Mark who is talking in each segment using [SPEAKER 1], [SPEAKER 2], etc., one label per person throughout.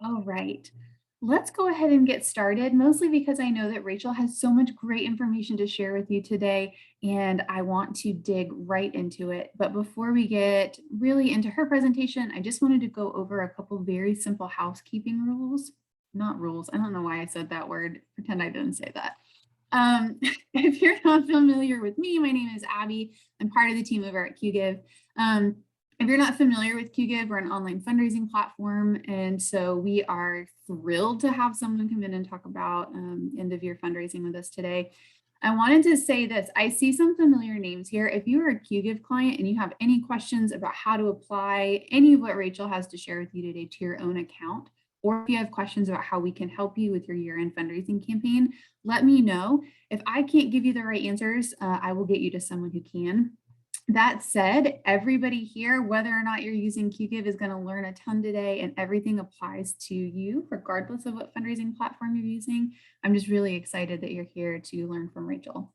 [SPEAKER 1] All right. Let's go ahead and get started, mostly because I know that Rachel has so much great information to share with you today, and I want to dig right into it. But before we get really into her presentation, I just wanted to go over a couple very simple housekeeping rules. Not rules. I don't know why I said that word. Pretend I didn't say that. If you're not familiar with me, my name is Abby. I'm part of the team over at QGive. If you're not familiar with QGive, we're an online fundraising platform. And so we are thrilled to have someone come in and talk about end of year fundraising with us today. I wanted to say this. I see some familiar names here. If you are a QGive client and you have any questions about how to apply any of what Rachel has to share with you today to your own account, or if you have questions about how we can help you with your year-end fundraising campaign, let me know. If I can't give you the right answers, I will get you to someone who can. That said, everybody here, whether or not you're using QGive, is going to learn a ton today, and everything applies to you, regardless of what fundraising platform you're using. I'm just really excited that you're here to learn from Rachel.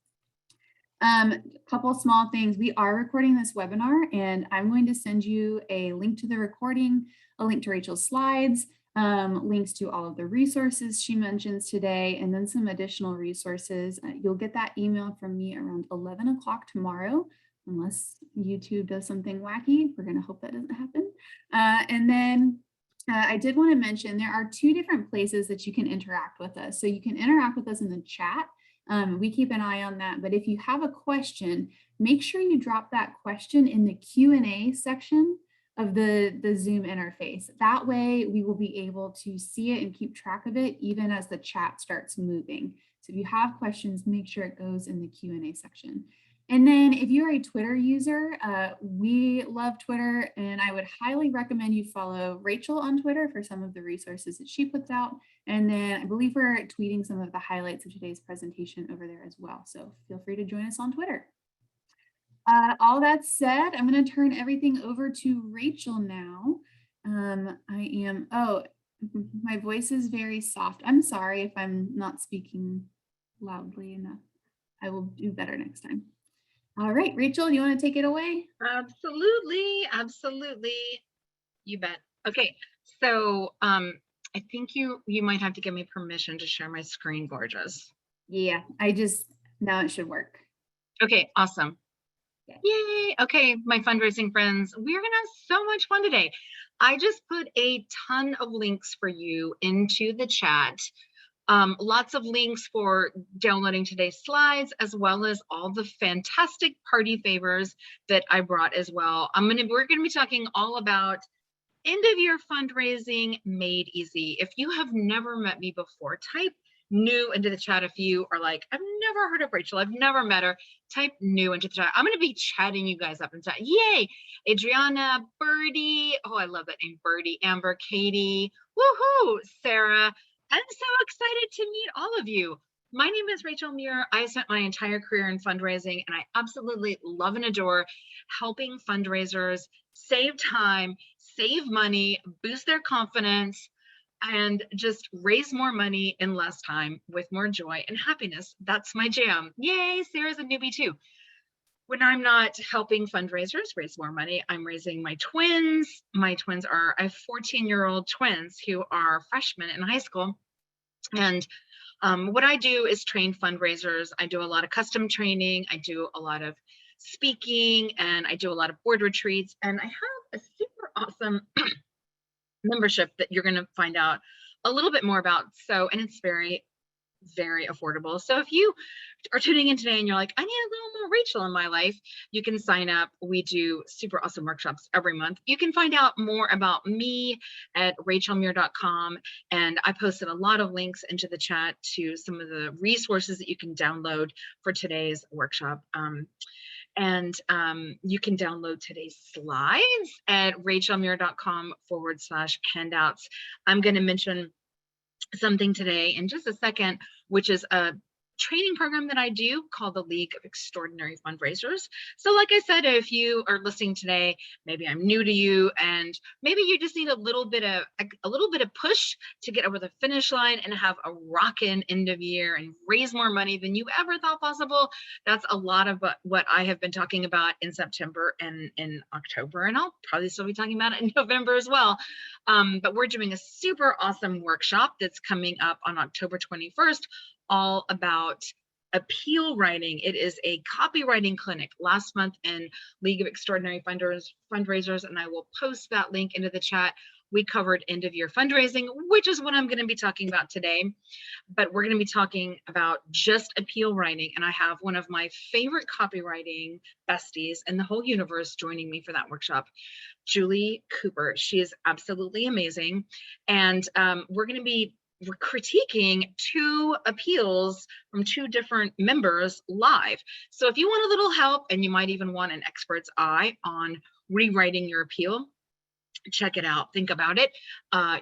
[SPEAKER 1] A couple small things. We are recording this webinar, and I'm going to send you a link to the recording, a link to Rachel's slides, links to all of the resources she mentions today, and then some additional resources. You'll get that email from me around 11 o'clock tomorrow, unless YouTube does something wacky. We're going to hope that doesn't happen. And then I did want to mention there are two different places that you can interact with us. So you can interact with us in the chat. We keep an eye on that. But if you have a question, make sure you drop that question in the Q&A section of the Zoom interface. That way we will be able to see it and keep track of it even as the chat starts moving. So if you have questions, make sure it goes in the Q&A section. And then if you're a Twitter user, we love Twitter, and I would highly recommend you follow Rachel on Twitter for some of the resources that she puts out. And then I believe we're tweeting some of the highlights of today's presentation over there as well. So feel free to join us on Twitter. All that said, I'm going to turn everything over to Rachel now. My voice is very soft. I'm sorry if I'm not speaking loudly enough. I will do better next time. All right, Rachel, do you want to take it away?
[SPEAKER 2] Absolutely, absolutely. You bet. Okay, so I think you might have to give me permission to share my screen, gorgeous.
[SPEAKER 1] Yeah, now it should work.
[SPEAKER 2] Okay, awesome. Yeah. Yay. Okay, my fundraising friends, we're gonna have so much fun today. I just put a ton of links for you into the chat. Lots of links for downloading today's slides, as well as all the fantastic party favors that I brought as well. We're gonna be talking all about end of year fundraising made easy. If you have never met me before, type new into the chat. If you are like, I've never heard of Rachel, I've never met her, type new into the chat. I'm going to be chatting you guys up in chat. Yay! Adriana, Birdie, oh, I love that name, Birdie, Amber, Katie, woohoo, Sarah. I'm so excited to meet all of you. My name is Rachel Muir. I spent my entire career in fundraising, and I absolutely love and adore helping fundraisers save time, save money, boost their confidence, and just raise more money in less time with more joy and happiness. That's my jam. Yay, Sarah's a newbie too. When I'm not helping fundraisers raise more money, I'm raising my twins. My twins are, I have 14-year-old twins who are freshmen in high school. And what I do is train fundraisers. I do a lot of custom training. I do a lot of speaking, and I do a lot of board retreats. And I have a super awesome membership that you're going to find out a little bit more about. So, and it's very, very affordable. So if you are tuning in today and you're like, I need a little more Rachel in my life, you can sign up. We do super awesome workshops every month. You can find out more about me at rachelmuir.com. And I posted a lot of links into the chat to some of the resources that you can download for today's workshop. And you can download today's slides at rachelmuir.com/handouts. I'm going to mention something today in just a second, which is a training program that I do called the League of Extraordinary Fundraisers. So like I said, if you are listening today, maybe I'm new to you, and maybe you just need a little bit of push to get over the finish line and have a rockin' end of year and raise more money than you ever thought possible. That's a lot of what I have been talking about in September and in October, and I'll probably still be talking about it in November as well. But we're doing a super awesome workshop that's coming up on October 21st, all about appeal writing. It is a copywriting clinic last month in League of Extraordinary Fundraisers, and I will post that link into the chat. We covered end of year fundraising, which is what I'm going to be talking about today. But we're going to be talking about just appeal writing. And I have one of my favorite copywriting besties in the whole universe joining me for that workshop, Julie Cooper. She is absolutely amazing. And we're going to be critiquing 2 appeals from 2 different members live. So if you want a little help, and you might even want an expert's eye on rewriting your appeal, check it out, think about it.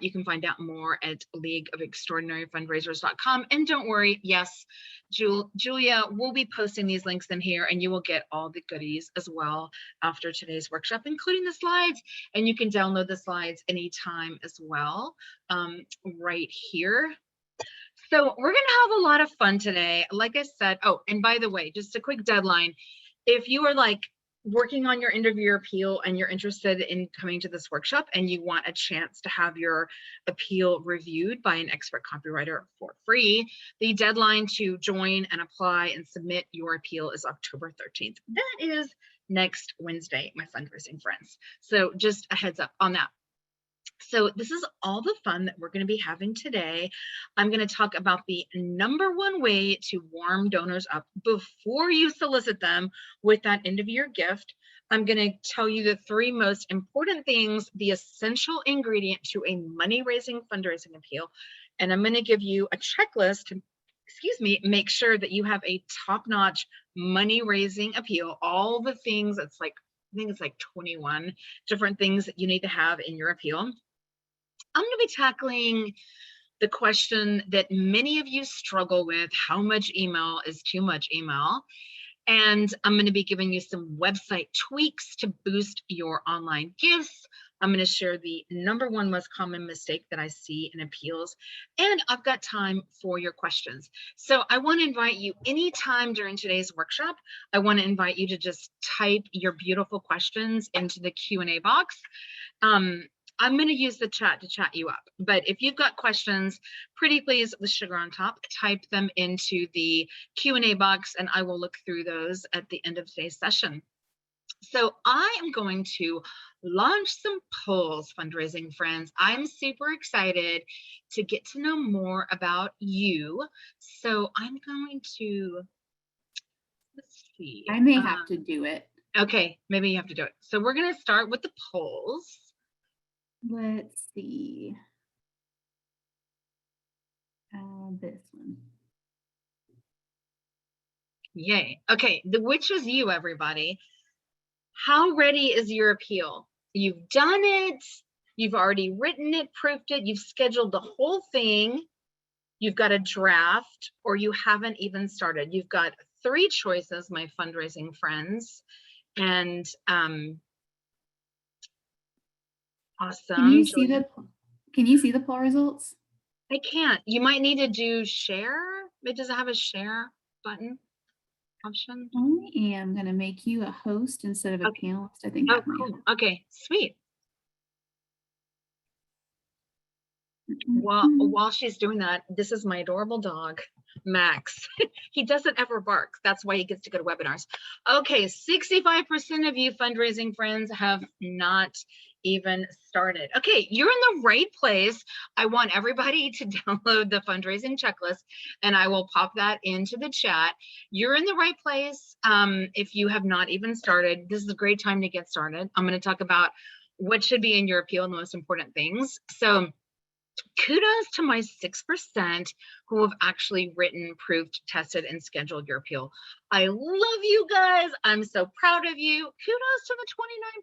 [SPEAKER 2] You can find out more at leagueofextraordinaryfundraisers.com. And don't worry, yes, Julia will be posting these links in here, and you will get all the goodies as well after today's workshop, including the slides. And you can download the slides anytime as well, right here. So we're gonna have a lot of fun today. Like I said, oh, and by the way, just a quick deadline. If you are like working on your end of year appeal and you're interested in coming to this workshop and you want a chance to have your appeal reviewed by an expert copywriter for free, the deadline to join and apply and submit your appeal is October 13th. That is next Wednesday, my fundraising friends. So just a heads up on that. So this is all the fun that we're going to be having today. I'm going to talk about the #1 way to warm donors up before you solicit them with that end of year gift. I'm going to tell you the 3 most important things, the essential ingredient to a money-raising fundraising appeal. And I'm going to give you a checklist to, make sure that you have a top-notch money-raising appeal. All the things, I think it's like 21 different things that you need to have in your appeal. I'm going to be tackling the question that many of you struggle with: how much email is too much email? And I'm going to be giving you some website tweaks to boost your online gifts. I'm going to share the #1 most common mistake that I see in appeals. And I've got time for your questions. So I want to invite you anytime during today's workshop. I want to invite you to just type your beautiful questions into the Q&A box. I'm going to use the chat to chat you up, but if you've got questions, pretty please, with sugar on top, type them into the Q&A box, and I will look through those at the end of today's session. So I am going to launch some polls, fundraising friends. I'm super excited to get to know more about you. So I'm going to, let's see.
[SPEAKER 1] I may have to do it.
[SPEAKER 2] Okay, maybe you have to do it. So we're going to start with the polls.
[SPEAKER 1] Let's see. This one.
[SPEAKER 2] Yay. Okay, which is you, everybody. How ready is your appeal? You've done it. You've already written it, proofed it. You've scheduled the whole thing. You've got a draft, or you haven't even started. You've got 3 choices, my fundraising friends. And awesome.
[SPEAKER 1] Can you see the poll results?
[SPEAKER 2] I can't. You might need to do share. Does it have a share button option?
[SPEAKER 1] I am going to make you a host instead of a panelist. I think that might
[SPEAKER 2] cool. Okay, sweet. While she's doing that, this is my adorable dog, Max. He doesn't ever bark. That's why he gets to go to webinars. Okay, 65% of you fundraising friends have not even started. Okay, you're in the right place. I want everybody to download the fundraising checklist, and I will pop that into the chat. You're in the right place. If you have not even started, this is a great time to get started. I'm going to talk about what should be in your appeal and the most important things. So kudos to my 6% who have actually written, proved, tested, and scheduled your appeal. I love you guys. I'm so proud of you. Kudos to the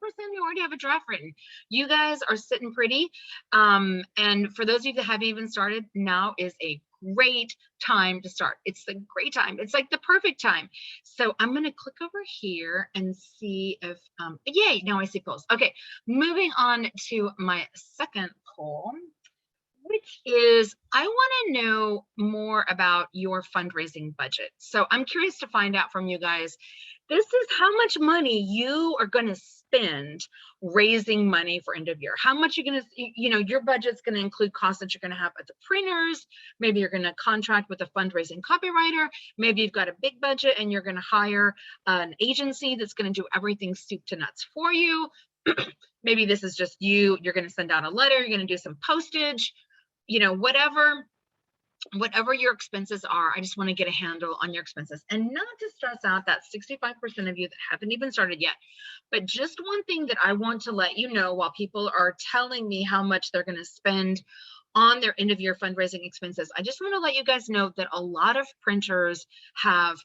[SPEAKER 2] 29% who already have a draft written. You guys are sitting pretty. And for those of you that haven't even started, now is a great time to start. It's a great time. It's like the perfect time. So I'm going to click over here and see if, yay, now I see polls. Okay, moving on to my second poll. which is I want to know more about your fundraising budget. So I'm curious to find out from you guys. This is how much money you are going to spend raising money for end of year. How much you're going to, your budget's going to include costs that you're going to have at the printers. Maybe you're going to contract with a fundraising copywriter. Maybe you've got a big budget and you're going to hire an agency that's going to do everything soup to nuts for you. Maybe this is just you. You're going to send out a letter. You're going to do some postage, whatever your expenses are. I just want to get a handle on your expenses and not to stress out that 65% of you that haven't even started yet. But just one thing that I want to let you know while people are telling me how much they're going to spend on their end of year fundraising expenses, I just want to let you guys know that a lot of printers have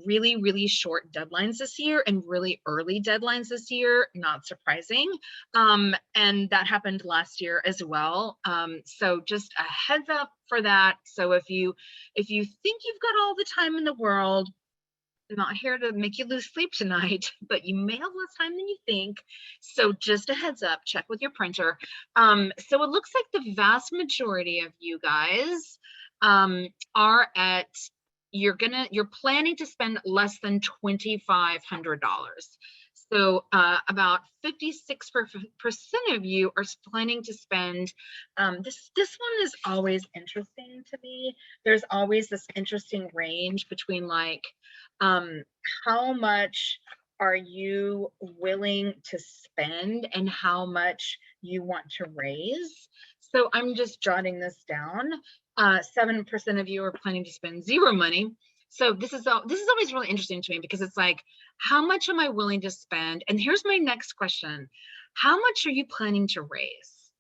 [SPEAKER 2] really, really short deadlines this year and really early deadlines this year, not surprising. And that happened last year as well. So just a heads up for that. So if you think you've got all the time in the world, I'm not here to make you lose sleep tonight, but you may have less time than you think. So just a heads up, check with your printer. So it looks like the vast majority of you guys are at you're planning to spend less than $2,500. So about 56% of you are planning to spend. This one is always interesting to me. There's always this interesting range between like how much are you willing to spend and how much you want to raise. So I'm just jotting this down. 7% of you are planning to spend zero money. So this is always really interesting to me because it's like, how much am I willing to spend? And here's my next question. How much are you planning to raise?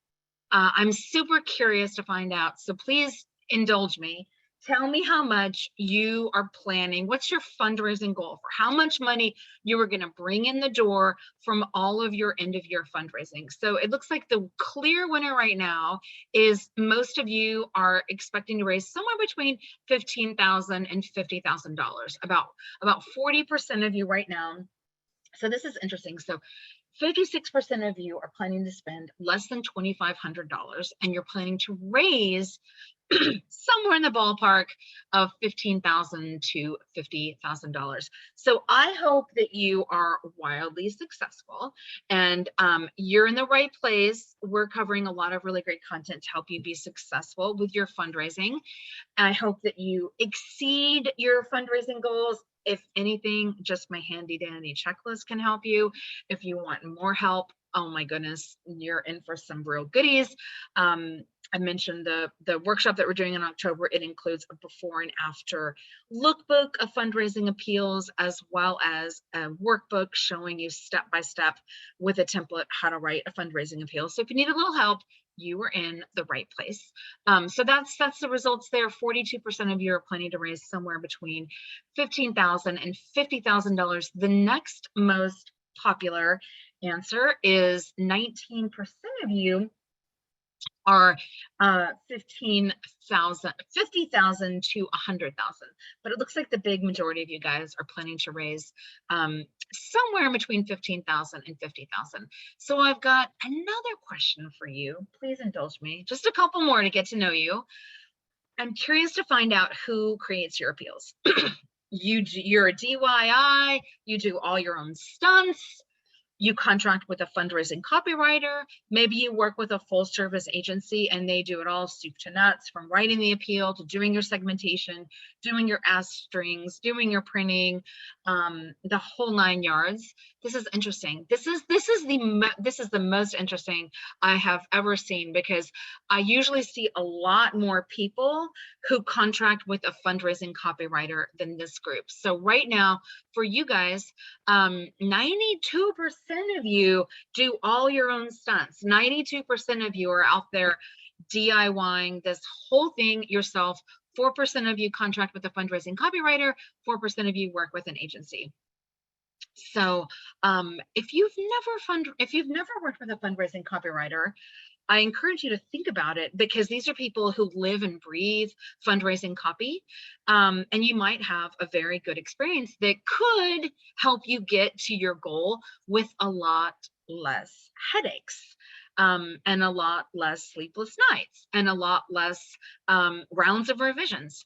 [SPEAKER 2] I'm super curious to find out. So please indulge me. Tell me how much you are planning. What's your fundraising goal for how much money you are going to bring in the door from all of your end of year fundraising? So it looks like the clear winner right now is most of you are expecting to raise somewhere between $15,000 and $50,000. About 40% of you right now. So this is interesting. So 56% of you are planning to spend less than $2,500 and you're planning to raise somewhere in the ballpark of $15,000 to $50,000. So I hope that you are wildly successful and you're in the right place. We're covering a lot of really great content to help you be successful with your fundraising. I hope that you exceed your fundraising goals. If anything, just my handy dandy checklist can help you. If you want more help, oh my goodness, you're in for some real goodies. I mentioned the workshop that we're doing in October. It includes a before and after lookbook of fundraising appeals, as well as a workbook showing you step by step with a template how to write a fundraising appeal. So if you need a little help, you are in the right place. So that's the results there. 42% of you are planning to raise somewhere between $15,000 and $50,000. The next most popular answer is 19% of you are 50,000 to 100,000. But it looks like the big majority of you guys are planning to raise somewhere between 15,000 and 50,000. So I've got another question for you. Please indulge me. Just a couple more to get to know you. I'm curious to find out who creates your appeals. You're a DIY, you do all your own stunts, you contract with a fundraising copywriter, maybe you work with a full service agency and they do it all soup to nuts, from writing the appeal to doing your segmentation, doing your ask strings, doing your printing, the whole 9 yards. This is interesting. This is the most interesting I have ever seen, because I usually see a lot more people who contract with a fundraising copywriter than this group. So right now for you guys, 92% of you do all your own stunts. 92% of you are out there DIYing this whole thing yourself. 4% of you contract with a fundraising copywriter. 4% of you work with an agency. So if you've never worked with a fundraising copywriter, I encourage you to think about it, because these are people who live and breathe fundraising copy. And you might have a very good experience that could help you get to your goal with a lot less headaches. and a lot less sleepless nights and a lot less rounds of revisions.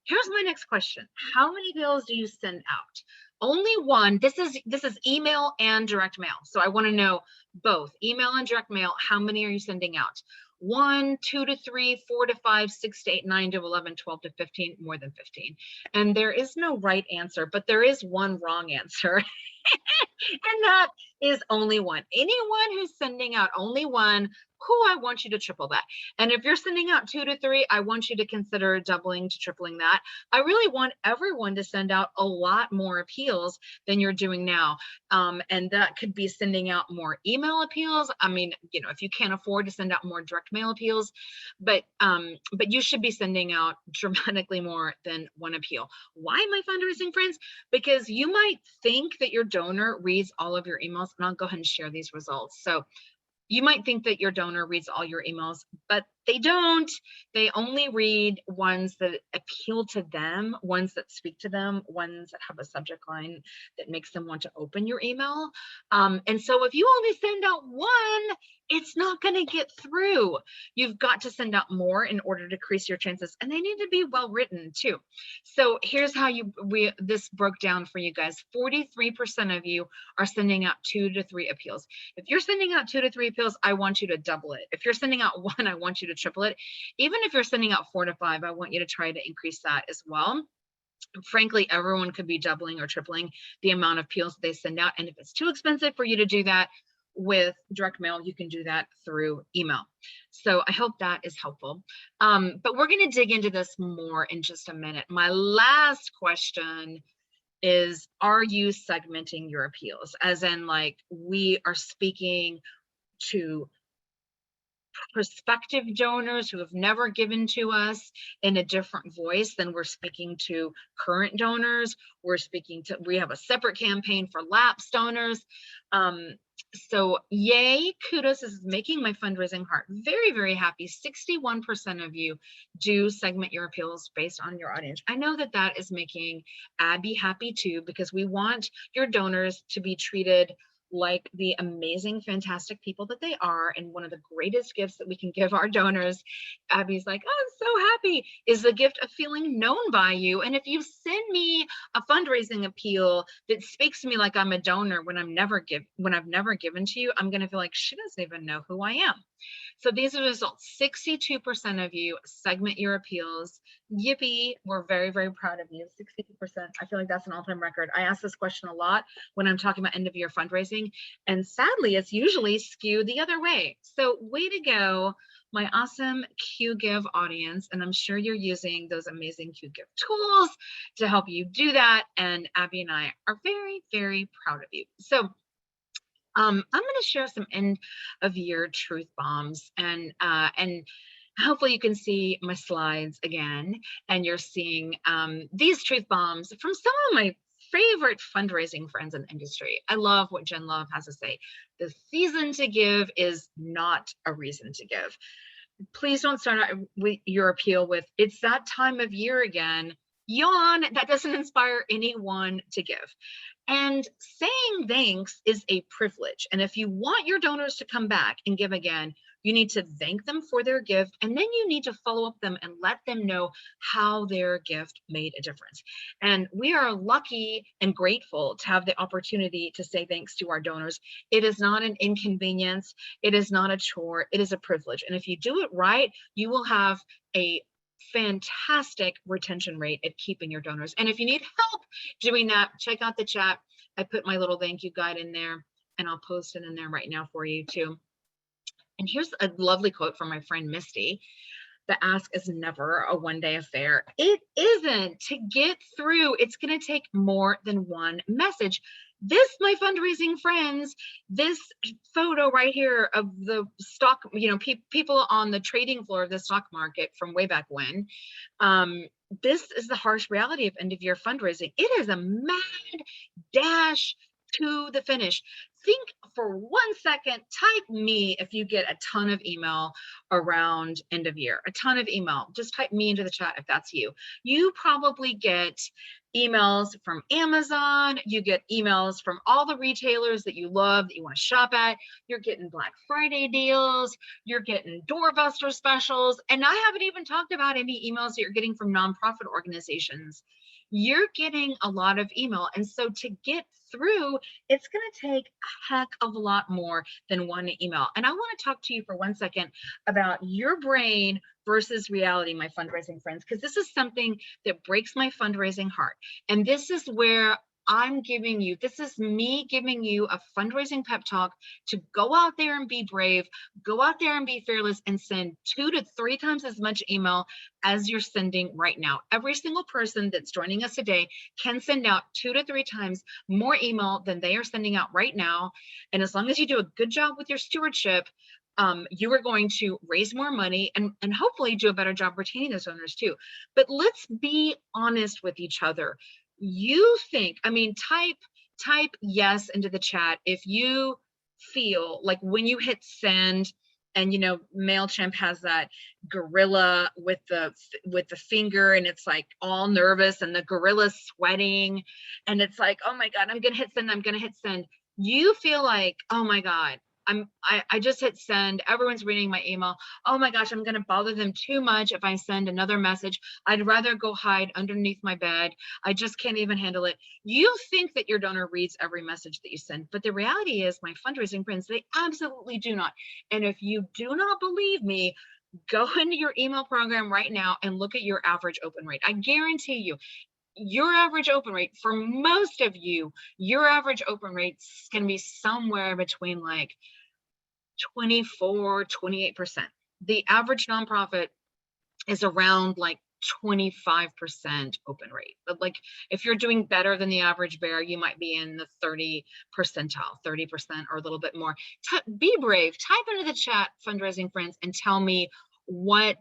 [SPEAKER 2] Here's my next question. How many bills do you send out? Only one. This is email and direct mail. So I want to know both email and direct mail. How many are you sending out? 1, 2 to 3, 4 to 5, 6 to 8, 9 to 11, 12 to 15, more than 15. And there is no right answer, but there is one wrong answer. And that is only one. Anyone who's sending out only one, I want you to triple that. And if you're sending out 2 to 3, I want you to consider doubling to tripling that. I really want everyone to send out a lot more appeals than you're doing now. And that could be sending out more email appeals. I mean, if you can't afford to send out more direct mail appeals, but you should be sending out dramatically more than one appeal. Why, my fundraising friends? Because you might think that your donor reads all of your emails, and I'll go ahead and share these results. So you might think that your donor reads all your emails, but they don't. They only read ones that appeal to them, ones that speak to them, ones that have a subject line that makes them want to open your email. And so if you only send out one, it's not going to get through. You've got to send out more in order to increase your chances, and they need to be well written too. So here's how this broke down for you guys. 43% of you are sending out 2 to 3 appeals. If you're sending out 2 to 3 appeals, I want you to double it. If you're sending out 1, I want you to triple it. Even if you're sending out 4 to 5, I want you to try to increase that as well. Frankly, everyone could be doubling or tripling the amount of appeals they send out. And if it's too expensive for you to do that with direct mail, you can do that through email. So I hope that is helpful. But we're going to dig into this more in just a minute. My last question is, are you segmenting your appeals? As in, like, we are speaking to prospective donors who have never given to us in a different voice than we're speaking to current donors. We have a separate campaign for lapsed donors. So yay, kudos. This is making my fundraising heart very, very happy. 61% of you do segment your appeals based on your audience. I know that that is making Abby happy too, because we want your donors to be treated like the amazing, fantastic people that they are. And one of the greatest gifts that we can give our donors, Abby's like, oh, I'm so happy, is the gift of feeling known by you. And if you send me a fundraising appeal that speaks to me like I'm a donor when I've never given to you, I'm going to feel like she doesn't even know who I am. So these are the results. 62% of you segment your appeals. Yippee, we're very, very proud of you. 62%. I feel like that's an all-time record. I ask this question a lot when I'm talking about end of year fundraising, and sadly, it's usually skewed the other way. So way to go, my awesome QGive audience. And I'm sure you're using those amazing QGive tools to help you do that. And Abby and I are very, very proud of you. So I'm going to share some end of year truth bombs, and hopefully you can see my slides again, and you're seeing these truth bombs from some of my favorite fundraising friends in the industry. I love what Jen Love has to say. The season to give is not a reason to give. Please don't start out with your appeal with, it's that time of year again. Yawn. That doesn't inspire anyone to give. And saying thanks is a privilege. And if you want your donors to come back and give again, you need to thank them for their gift, and then you need to follow up them and let them know how their gift made a difference. And we are lucky and grateful to have the opportunity to say thanks to our donors. It is not an inconvenience. It is not a chore. It is a privilege. And if you do it right, you will have a fantastic retention rate at keeping your donors. And if you need help doing that, check out the chat. I put my little thank you guide in there, and I'll post it in there right now for you too. And here's a lovely quote from my friend Misty. The ask is never a one-day affair. It isn't. To get through, it's going to take more than one message. This, my fundraising friends, this photo right here of the stock, people on the trading floor of the stock market from way back when, this is the harsh reality of end of year fundraising. It is a mad dash to the finish. think for 1 second, type me if you get a ton of email around end of year, a ton of email. Just type me into the chat if that's you. You probably get emails from Amazon, you get emails from all the retailers that you love, that you want to shop at. You're getting Black Friday deals, you're getting doorbuster specials, and I haven't even talked about any emails that you're getting from nonprofit organizations. You're getting a lot of email. And so to get through, it's going to take a heck of a lot more than one email. And I want to talk to you for 1 second about your brain versus reality, my fundraising friends, because this is something that breaks my fundraising heart. And this is where this is me giving you a fundraising pep talk to go out there and be brave, go out there and be fearless, and send 2 to 3 times as much email as you're sending right now. Every single person that's joining us today can send out 2 to 3 times more email than they are sending out right now. And as long as you do a good job with your stewardship, you are going to raise more money and hopefully do a better job retaining those donors too. But let's be honest with each other. You think, type yes into the chat if you feel like when you hit send, and MailChimp has that gorilla with the finger, and it's like all nervous, and the gorilla's sweating, and it's like, oh my God, I'm gonna hit send. You feel like, oh my God, I just hit send. Everyone's reading my email. Oh my gosh, I'm going to bother them too much if I send another message. I'd rather go hide underneath my bed. I just can't even handle it. You think that your donor reads every message that you send, but the reality is, my fundraising friends, they absolutely do not. And if you do not believe me, go into your email program right now and look at your average open rate. I guarantee you, your average open rate for most of you, your average open rate is going to be somewhere between like 24, 28%. The average nonprofit is around like 25% open rate. But like, if you're doing better than the average bear, you might be in the 30 percentile, 30% or a little bit more. Be brave. Type into the chat, fundraising friends, and tell me what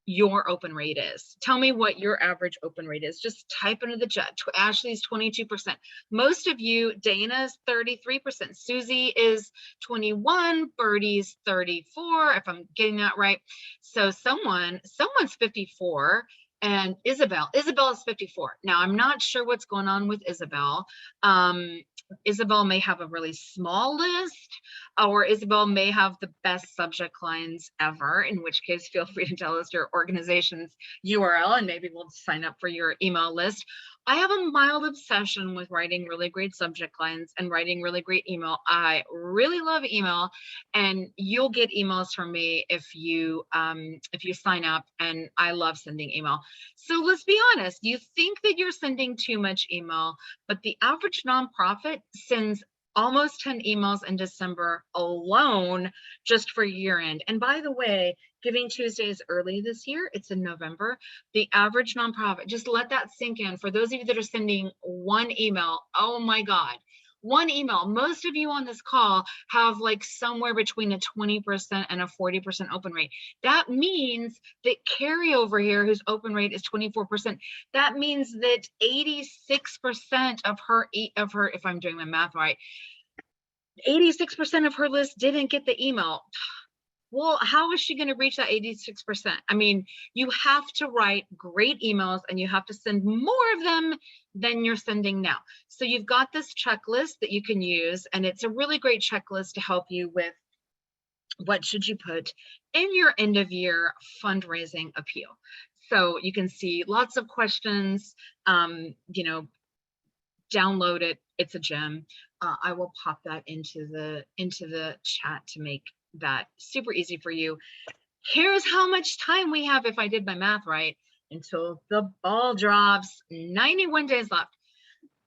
[SPEAKER 2] your open rate is. Tell me what your average open rate is. Just type into the chat. Ashley's 22%. Most of you, Dana's 33%. Susie is 21. Birdie's 34, if I'm getting that right. So someone's 54, and Isabel is 54. Now, I'm not sure what's going on with Isabel. Isabel may have a really small list, or Isabel may have the best subject lines ever, in which case feel free to tell us your organization's URL and maybe we'll sign up for your email list. I have a mild obsession with writing really great subject lines and writing really great email. I really love email, and you'll get emails from me if you sign up, and I love sending email. So let's be honest, you think that you're sending too much email, but the average nonprofit sends almost 10 emails in December alone, just for year end. And by the way, Giving Tuesday is early this year. It's in November. The average nonprofit, just let that sink in. For those of you that are sending one email, oh my God, one email. Most of you on this call have like somewhere between a 20% and a 40% open rate. That means that Carrie over here, whose open rate is 24%, that means that 86% of her, if I'm doing my math right, 86% of her list didn't get the email. Well, how is she going to reach that 86%? I mean, you have to write great emails, and you have to send more of them than you're sending now. So you've got this checklist that you can use, and it's a really great checklist to help you with what should you put in your end of year fundraising appeal. So you can see lots of questions, download it. It's a gem. I will pop that into the chat to make that super easy for you. Here's how much time we have, if I did my math right, until the ball drops. 91 days left.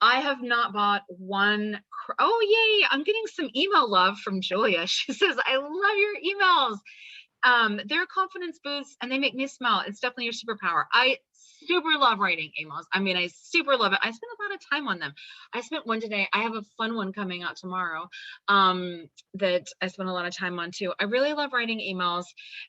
[SPEAKER 2] I have not bought one. Oh, yay. I'm getting some email love from Julia. She says, I love your emails. They're confidence boosts, and they make me smile. It's definitely your superpower. I super love writing emails. I mean, I super love it. I spend a lot of time on them. I spent one today. I have a fun one coming out tomorrow that I spent a lot of time on too. I really love writing emails,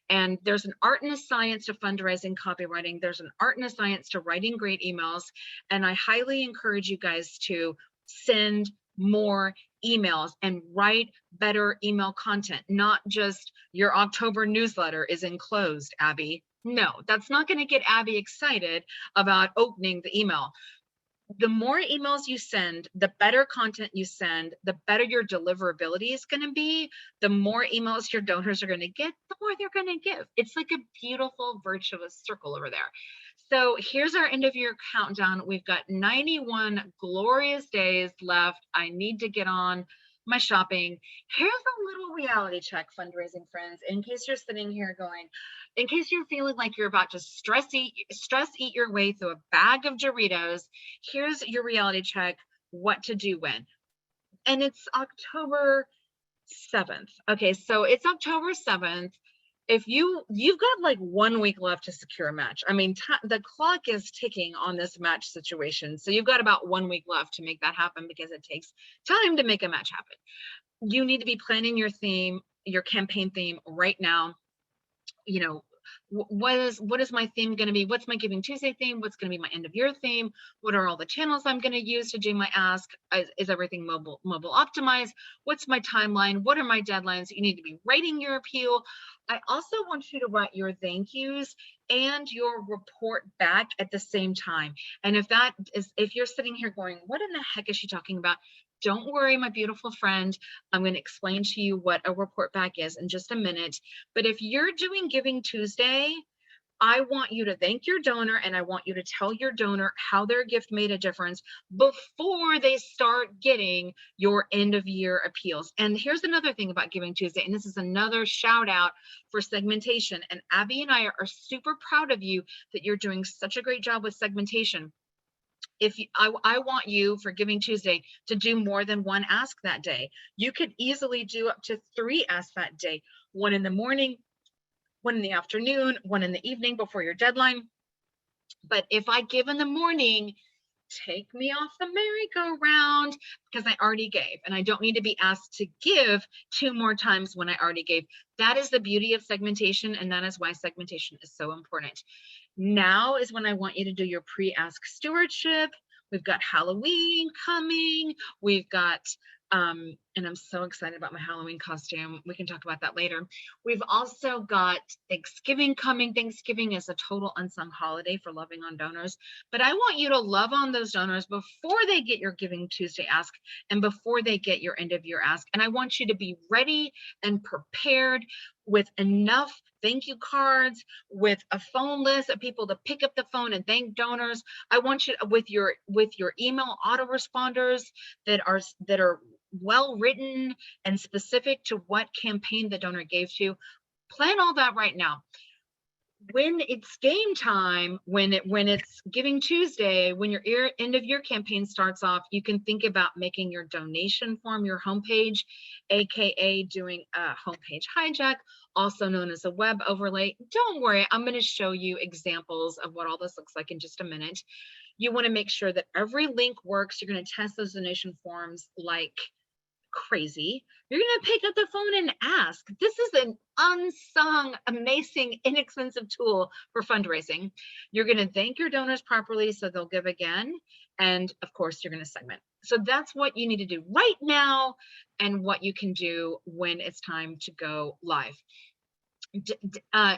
[SPEAKER 2] and there's an art and a science to fundraising copywriting. There's an art and a science to writing great emails, and I highly encourage you guys to send more emails and write better email content, not just your October newsletter is enclosed, Abby. No, that's not going to get Abby excited about opening the email. The more emails you send, the better content you send, the better your deliverability is going to be, the more emails your donors are going to get, the more they're going to give. It's like a beautiful virtuous circle over there. So here's our end of year countdown. We've got 91 glorious days left. I need to get on my shopping. Here's a little reality check, fundraising friends, in case you're sitting here going, in case you're feeling like you're about to stress eat your way through a bag of Doritos, here's your reality check, what to do when. And it's October 7th. Okay, so it's October 7th. If you've got like 1 week left to secure a match. I mean, the clock is ticking on this match situation. So you've got about 1 week left to make that happen, because it takes time to make a match happen. You need to be planning your theme, your campaign theme right now. You know, what is my theme going to be? What's my Giving Tuesday theme? What's going to be my end of year theme? What are all the channels I'm going to use to do my ask? Is everything mobile optimized? What's my timeline? What are my deadlines? You need to be writing your appeal. I also want you to write your thank yous and your report back at the same time. And if you're sitting here going, what in the heck is she talking about? Don't worry, my beautiful friend. I'm going to explain to you what a report back is in just a minute. But if you're doing Giving Tuesday, I want you to thank your donor, and I want you to tell your donor how their gift made a difference before they start getting your end of year appeals. And here's another thing about Giving Tuesday, and this is another shout out for segmentation. And Abby and I are super proud of you that you're doing such a great job with segmentation. I want you for Giving Tuesday to do more than one ask that day. You could easily do up to 3 asks that day, 1 in the morning, 1 in the afternoon, 1 in the evening before your deadline. But if I give in the morning, take me off the merry-go-round, because I already gave, and I don't need to be asked to give 2 more times when I already gave. That is the beauty of segmentation, and that is why segmentation is so important. Now is when I want you to do your pre-ask stewardship. We've got Halloween coming. We've got, and I'm so excited about my Halloween costume. We can talk about that later. We've also got Thanksgiving coming. Thanksgiving is a total unsung holiday for loving on donors. But I want you to love on those donors before they get your Giving Tuesday ask and before they get your end of year ask. And I want you to be ready and prepared with enough thank you cards, with a phone list of people to pick up the phone and thank donors. I want you with your email autoresponders that are well written and specific to what campaign the donor gave to. Plan all that right now. When it's game time, when it's Giving Tuesday, when your end of year campaign starts off, you can think about making your donation form your homepage, aka doing a homepage hijack, also known as a web overlay. Don't worry, I'm going to show you examples of what all this looks like in just a minute. You want to make sure that every link works. You're going to test those donation forms like crazy. You're going to pick up the phone and ask. This is an unsung, amazing, inexpensive tool for fundraising. You're going to thank your donors properly so they'll give again. And of course, you're going to segment. So that's what you need to do right now and what you can do when it's time to go live.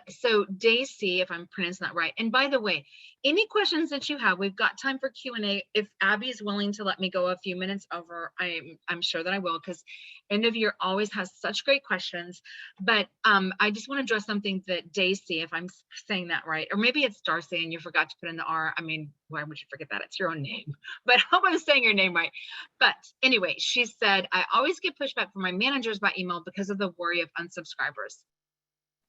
[SPEAKER 2] So Daisy, if I'm pronouncing that right. And by the way, any questions that you have, we've got time for Q&A. If Abby is willing to let me go a few minutes over, I'm sure that I will, because end of year always has such great questions. But I just want to address something that Daisy, if I'm saying that right, or maybe it's Darcy and you forgot to put in the R. I mean, why would you forget that? It's your own name. But I hope I'm saying your name right. But anyway, she said, I always get pushback from my managers by email because of the worry of unsubscribers.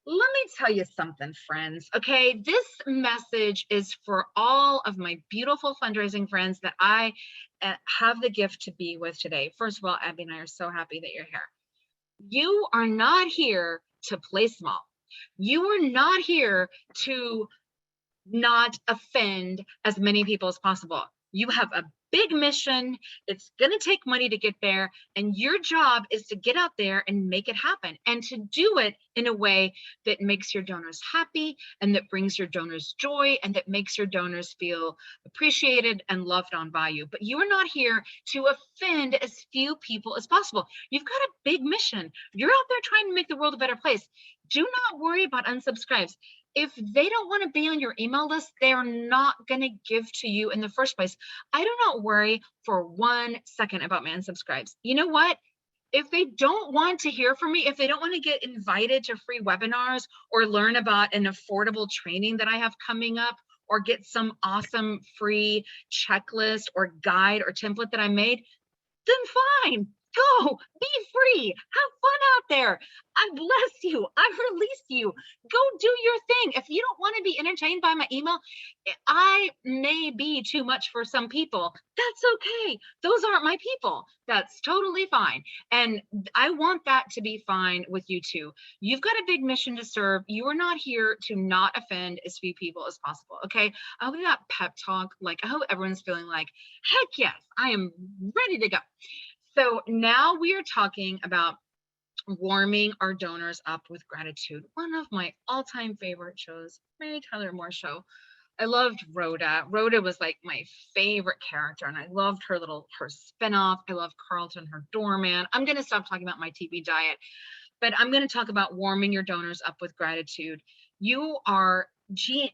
[SPEAKER 2] Let me tell you something, friends. Okay, this message is for all of my beautiful fundraising friends that I have the gift to be with today. First of all, Abby and I are so happy that you're here. You are not here to play small. You are not here to not offend as many people as possible. You have a big mission. It's going to take money to get there. And your job is to get out there and make it happen, and to do it in a way that makes your donors happy, and that brings your donors joy, and that makes your donors feel appreciated and loved on by you. But you are not here to offend as few people as possible. You've got a big mission. You're out there trying to make the world a better place. Do not worry about unsubscribes. If they don't want to be on your email list, they're not going to give to you in the first place. I do not worry for 1 second about my unsubscribes. You know what? If they don't want to hear from me, if they don't want to get invited to free webinars or learn about an affordable training that I have coming up, or get some awesome free checklist or guide or template that I made, then fine, go, be free, have fun out there. I bless you, I release you, go do your thing. If you don't want to be entertained by my email, I may be too much for some people. That's okay. Those aren't my people. That's totally fine. And I want that to be fine with you too. You've got a big mission to serve. You are not here to not offend as few people as possible. Okay. I hope that pep talk, like, I hope everyone's feeling like, heck yes, I am ready to go. So now we are talking about warming our donors up with gratitude. One of my all-time favorite shows, Mary Tyler Moore Show. I loved Rhoda. Rhoda was like my favorite character, and I loved her spinoff. I loved Carlton, her doorman. I'm going to stop talking about my TV diet, but I'm going to talk about warming your donors up with gratitude. You are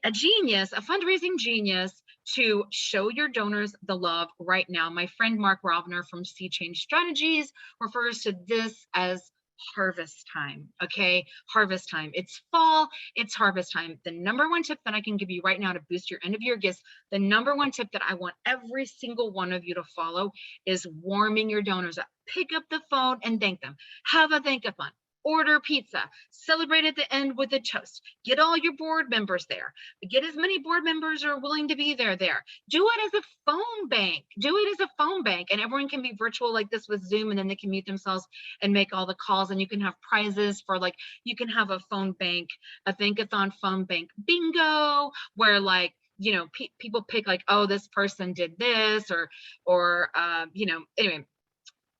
[SPEAKER 2] a genius, a fundraising genius, to show your donors the love right now. My friend Mark Rovner from Sea Change Strategies refers to this as harvest time. Okay, harvest time. It's fall, it's harvest time. The number one tip that I can give you right now to boost your end of year gifts, the number one tip that I want every single one of you to follow, is warming your donors up. Pick up the phone and thank them. Have a thank-a-thon. Order pizza, celebrate at the end with a toast, get all your board members there, get as many board members are willing to be there. Do it as a phone bank, and everyone can be virtual like this with Zoom, and then they can mute themselves and make all the calls, and you can have prizes for, like, you can have a phone bank, a thank-a-thon phone bank bingo, where, like, you know, people pick, like, oh, this person did this, or you know, anyway,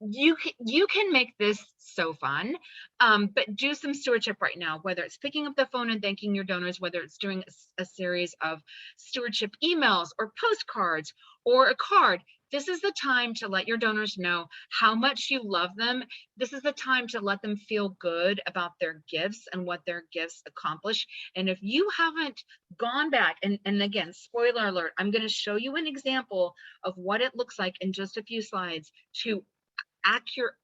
[SPEAKER 2] you can make this so fun, but do some stewardship right now, whether it's picking up the phone and thanking your donors, whether it's doing a series of stewardship emails or postcards or a card. This is the time to let your donors know how much you love them. This is the time to let them feel good about their gifts and what their gifts accomplish. And if you haven't gone back, and again, spoiler alert, I'm going to show you an example of what it looks like in just a few slides to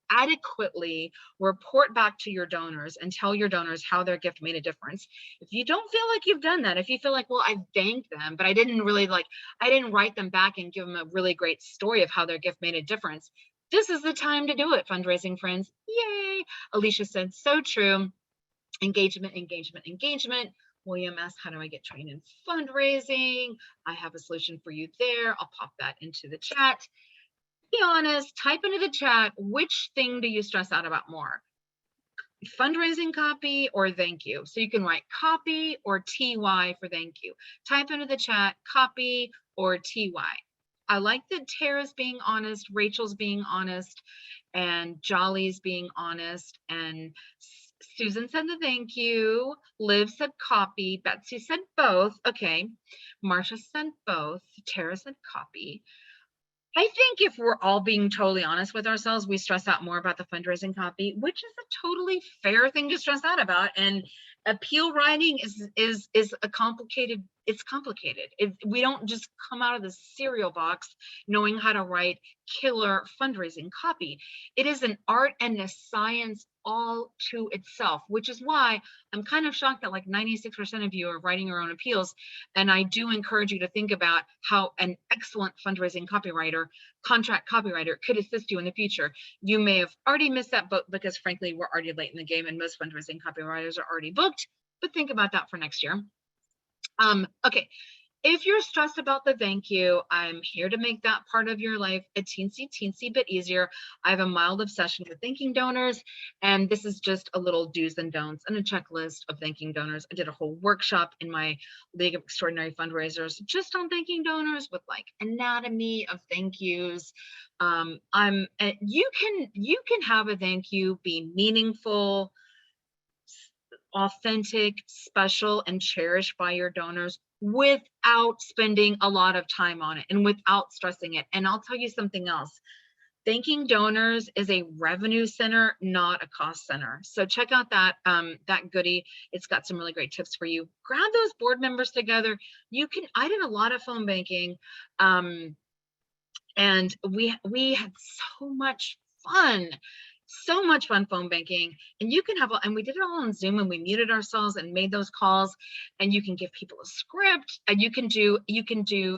[SPEAKER 2] adequately report back to your donors and tell your donors how their gift made a difference. If you don't feel like you've done that, if you feel like, well, I thanked them, but I didn't write them back and give them a really great story of how their gift made a difference, this is the time to do it, fundraising friends. Yay. Alicia said, so true. Engagement. William asked, how do I get trained in fundraising? I have a solution for you there. I'll pop that into the chat. Be honest, type into the chat, which thing do you stress out about more? Fundraising copy or thank you? So you can write copy or TY for thank you. Type into the chat, copy or TY. I like that Tara's being honest, Rachel's being honest, and Jolly's being honest, and Susan said the thank you. Liv said copy. Betsy said both. Okay. Marsha said both. Tara said copy. I think if we're all being totally honest with ourselves, we stress out more about the fundraising copy, which is a totally fair thing to stress out about. And appeal writing is a complicated. It's complicated. We don't just come out of the cereal box knowing how to write killer fundraising copy. It is an art and a science all to itself, which is why I'm kind of shocked that like 96% of you are writing your own appeals. And I do encourage you to think about how an excellent fundraising contract copywriter could assist you in the future. You may have already missed that book because frankly, we're already late in the game and most fundraising copywriters are already booked, but think about that for next year. Okay, If you're stressed about the thank you, I'm here to make that part of your life a teensy bit easier. I have a mild obsession with thanking donors, and this is just a little do's and don'ts and a checklist of thanking donors. I did a whole workship in my League of Extraordinary Fundraisers just on thanking donors with like anatomy of thank yous. You can have a thank you be meaningful, authentic, special, and cherished by your donors without spending a lot of time on it and without stressing it. And I'll tell you something else. Thanking donors is a revenue center, not a cost center. So check out that goodie. It's got some really great tips for you. Grab those board members together. I did a lot of phone banking, and we had so much fun phone banking. And you can and we did it all on Zoom, and we muted ourselves and made those calls, and you can give people a script, and you can do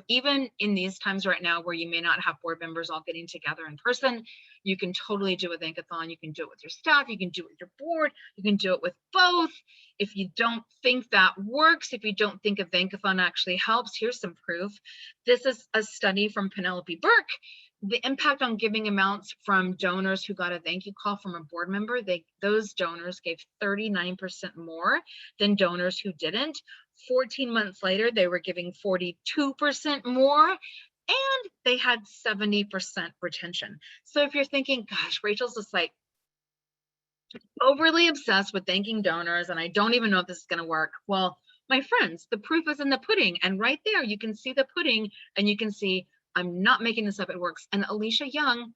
[SPEAKER 2] even in these times right now where you may not have board members all getting together in person, you can totally do a thankathon. You can do it with your staff, you can do it with your board, you can do it with both. If you don't think that works, if you don't think a thankathon actually helps, here's some proof. This is a study from Penelope Burke. The impact on giving amounts from donors who got a thank you call from a board member, those donors gave 39% more than donors who didn't. 14 months later, they were giving 42% more, and they had 70% retention. So if you're thinking, gosh, Rachel's just like overly obsessed with thanking donors, and I don't even know if this is going to work. Well, my friends, the proof is in the pudding. And right there, you can see the pudding, and you can see I'm not making this up, it works. And Alicia Young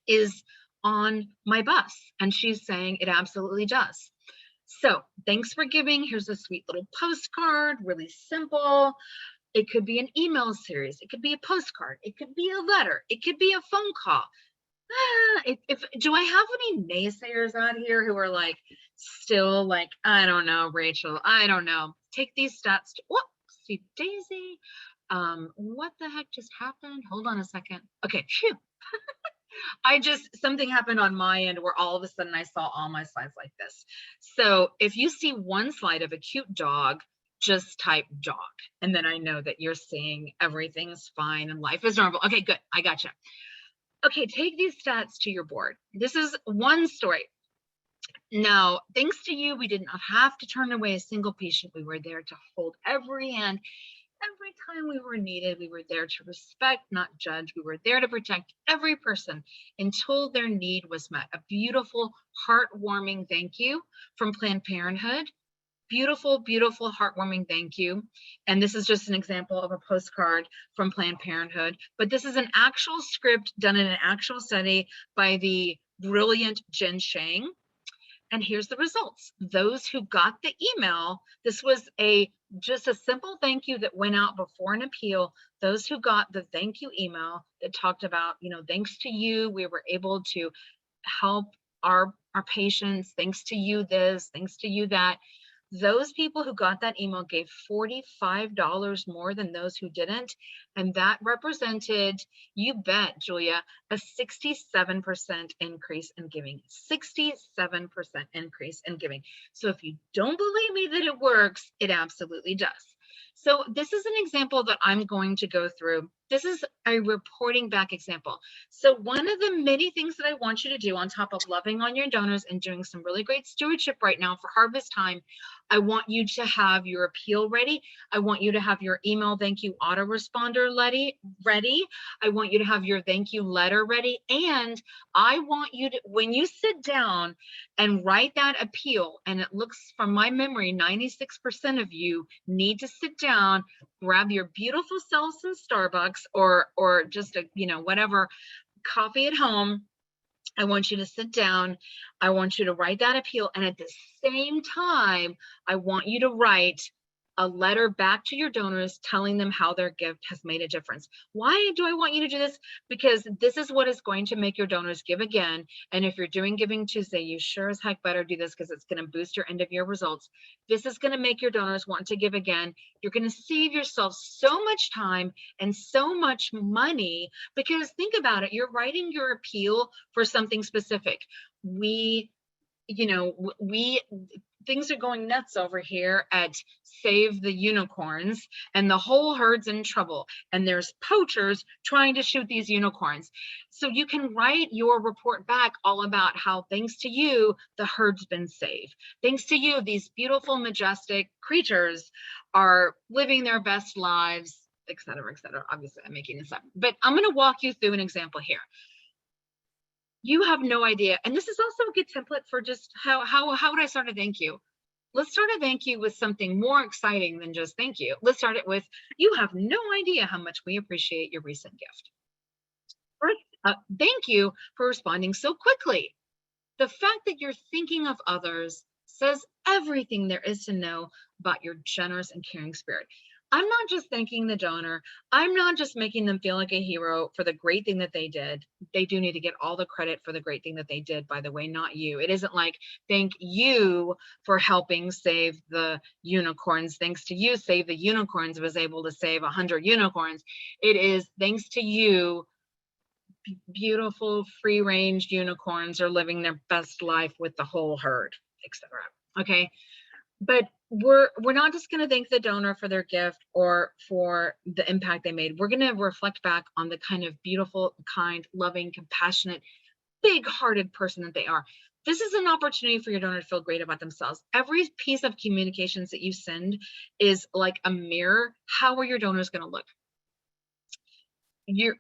[SPEAKER 2] is on my bus, and she's saying it absolutely does. So thanks for giving. Here's a sweet little postcard, really simple. It could be an email series. It could be a postcard. It could be a letter. It could be a phone call. Do I have any naysayers out here who are like still like, I don't know, Rachel, I don't know. Take these stats to, whoopsie daisy. What the heck just happened? Hold on a second. Okay, phew. Something happened on my end where all of a sudden I saw all my slides like this. So if you see one slide of a cute dog, just type dog. And then I know that you're seeing everything's fine and life is normal. Okay, good. I gotcha. Okay, take these stats to your board. This is one story. Now, thanks to you, we did not have to turn away a single patient. We were there to hold every hand. Every time we were needed, we were there to respect, not judge. We were there to protect every person until their need was met. A beautiful, heartwarming thank you from Planned Parenthood. Beautiful, beautiful, heartwarming thank you. And this is just an example of a postcard from Planned Parenthood. But this is an actual script done in an actual study by the brilliant Jen Shang. And here's the results. Those who got the email, this was just a simple thank you that went out before an appeal. Those who got the thank you email that talked about, thanks to you, we were able to help our patients. Thanks to you this, thanks to you that. Those people who got that email gave $45 more than those who didn't. And that represented, you bet, Julia, a 67% increase in giving. 67% increase in giving. So if you don't believe me that it works, it absolutely does. So this is an example that I'm going to go through. This is a reporting back example. So one of the many things that I want you to do on top of loving on your donors and doing some really great stewardship right now for harvest time, I want you to have your appeal ready. I want you to have your email thank you autoresponder ready. I want you to have your thank you letter ready. And I want you to, when you sit down and write that appeal, and it looks from my memory, 96% of you need to sit down, grab your beautiful selves some Starbucks or just a, whatever, coffee at home. I want you to sit down. I want you to write that appeal. And at the same time, I want you to write a letter back to your donors telling them how their gift has made a difference. Why do I want you to do this? Because this is what is going to make your donors give again. And if you're doing Giving Tuesday, you sure as heck better do this because it's going to boost your end of year results. This is going to make your donors want to give again. You're going to save yourself so much time and so much money because think about it. You're writing your appeal for something specific. things are going nuts over here at Save the Unicorns, and the whole herd's in trouble, and there's poachers trying to shoot these unicorns. So you can write your report back all about how, thanks to you, the herd's been saved. Thanks to you, these beautiful, majestic creatures are living their best lives, et cetera, et cetera. Obviously, I'm making this up, but I'm going to walk you through an example here. You have no idea. And this is also a good template for just how would I start a thank you? Let's start a thank you with something more exciting than just thank you. Let's start it with, you have no idea how much we appreciate your recent gift. First, thank you for responding so quickly. The fact that you're thinking of others says everything there is to know about your generous and caring spirit. I'm not just thanking the donor. I'm not just making them feel like a hero for the great thing that they did. They do need to get all the credit for the great thing that they did, by the way, not you. It isn't like, thank you for helping save the unicorns. Thanks to you, Save the Unicorns was able to save 100 unicorns. It is thanks to you, beautiful free-range unicorns are living their best life with the whole herd, etc. Okay, but we're not just going to thank the donor for their gift or for the impact they made. We're going to reflect back on the kind of beautiful, kind, loving, compassionate, big-hearted person that they are. This is an opportunity for your donor to feel great about themselves. Every piece of communications that you send is like a mirror. How are your donors going to look? You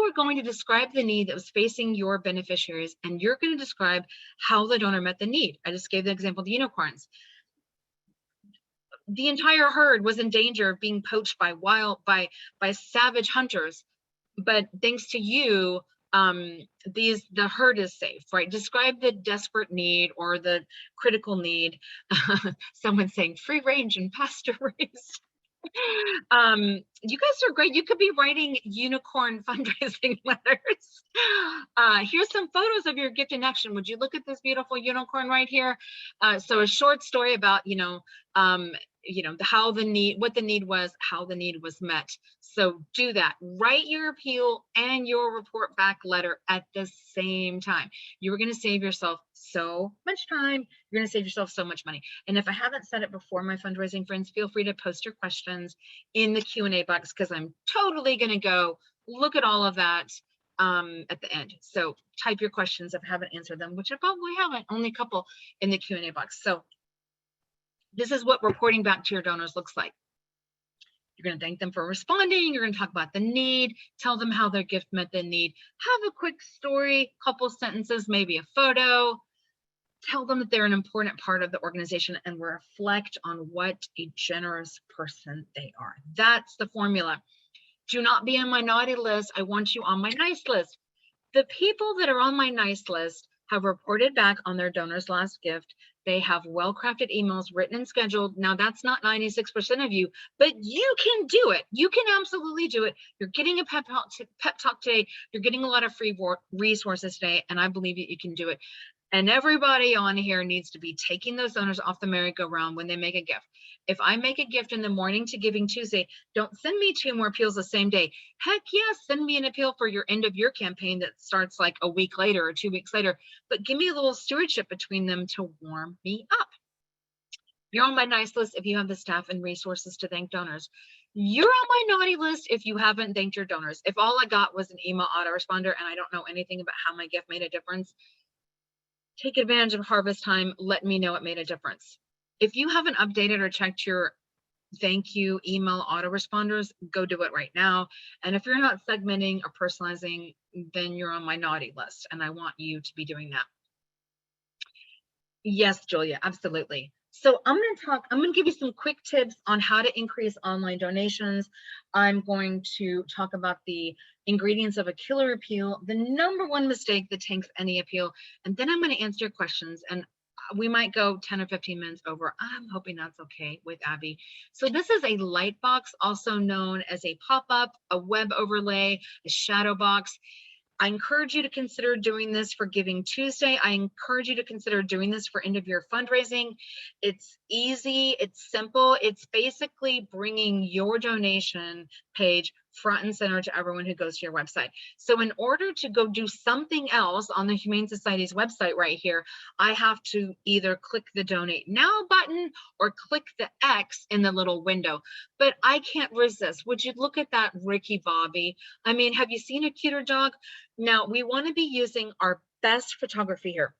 [SPEAKER 2] are going to describe the need that was facing your beneficiaries, and you're going to describe how the donor met the need. I just gave the example of the unicorns. The entire herd was in danger of being poached by savage hunters, but thanks to you, the herd is safe, right? Describe the desperate need or the critical need. Someone saying free range and pasture raised. You guys are great. You could be writing unicorn fundraising letters. Here's some photos of your gift in action. Would you look at this beautiful unicorn right here? So a short story about, what the need was, how the need was met. So do that. Write your appeal and your report back letter at the same time. You are going to save yourself so much time. You're going to save yourself so much money. And if I haven't said it before, my fundraising friends, feel free to post your questions in the Q&A box, because I'm totally going to go look at all of that at the end. So type your questions if I haven't answered them, which I probably haven't, only a couple in the Q&A box. So this is what reporting back to your donors looks like. You're going to thank them for responding. You're going to talk about the need, tell them how their gift met the need, have a quick story, couple sentences, maybe a photo, tell them that they're an important part of the organization, and reflect on what a generous person they are. That's the formula. Do not be on my naughty list. I want you on my nice list. The people that are on my nice list have reported back on their donor's last gift. They have well-crafted emails written and scheduled. Now, that's not 96% of you, but you can do it. You can absolutely do it. You're getting a pep talk today. You're getting a lot of free resources today, and I believe that you can do it. And everybody on here needs to be taking those donors off the merry-go-round when they make a gift. If I make a gift in the morning to Giving Tuesday, don't send me 2 more appeals the same day. Heck yes, send me an appeal for your end of year campaign that starts like a week later or 2 weeks later, but give me a little stewardship between them to warm me up. You're on my nice list if you have the staff and resources to thank donors. You're on my naughty list if you haven't thanked your donors. If all I got was an email autoresponder and I don't know anything about how my gift made a difference, take advantage of harvest time. Let me know it made a difference. If you haven't updated or checked your thank you email autoresponders, go do it right now. And if you're not segmenting or personalizing, then you're on my naughty list, and I want you to be doing that. Yes, Julia, absolutely. So I'm going to give you some quick tips on how to increase online donations. I'm going to talk about the ingredients of a killer appeal, the #1 mistake that tanks any appeal, and then I'm going to answer your questions. And we might go 10 or 15 minutes over. I'm hoping that's okay with Abby. So this is a light box, also known as a pop-up, a web overlay, a shadow box. I encourage you to consider doing this for Giving Tuesday. I encourage you to consider doing this for end of year fundraising. It's easy, it's simple. It's basically bringing your donation page front and center to everyone who goes to your website. So in order to go do something else on the Humane Society's website right here, I have to either click the donate now button or click the X in the little window. But I can't resist. Would you look at that Ricky Bobby? I mean, have you seen a cuter dog? Now we want to be using our best photography here.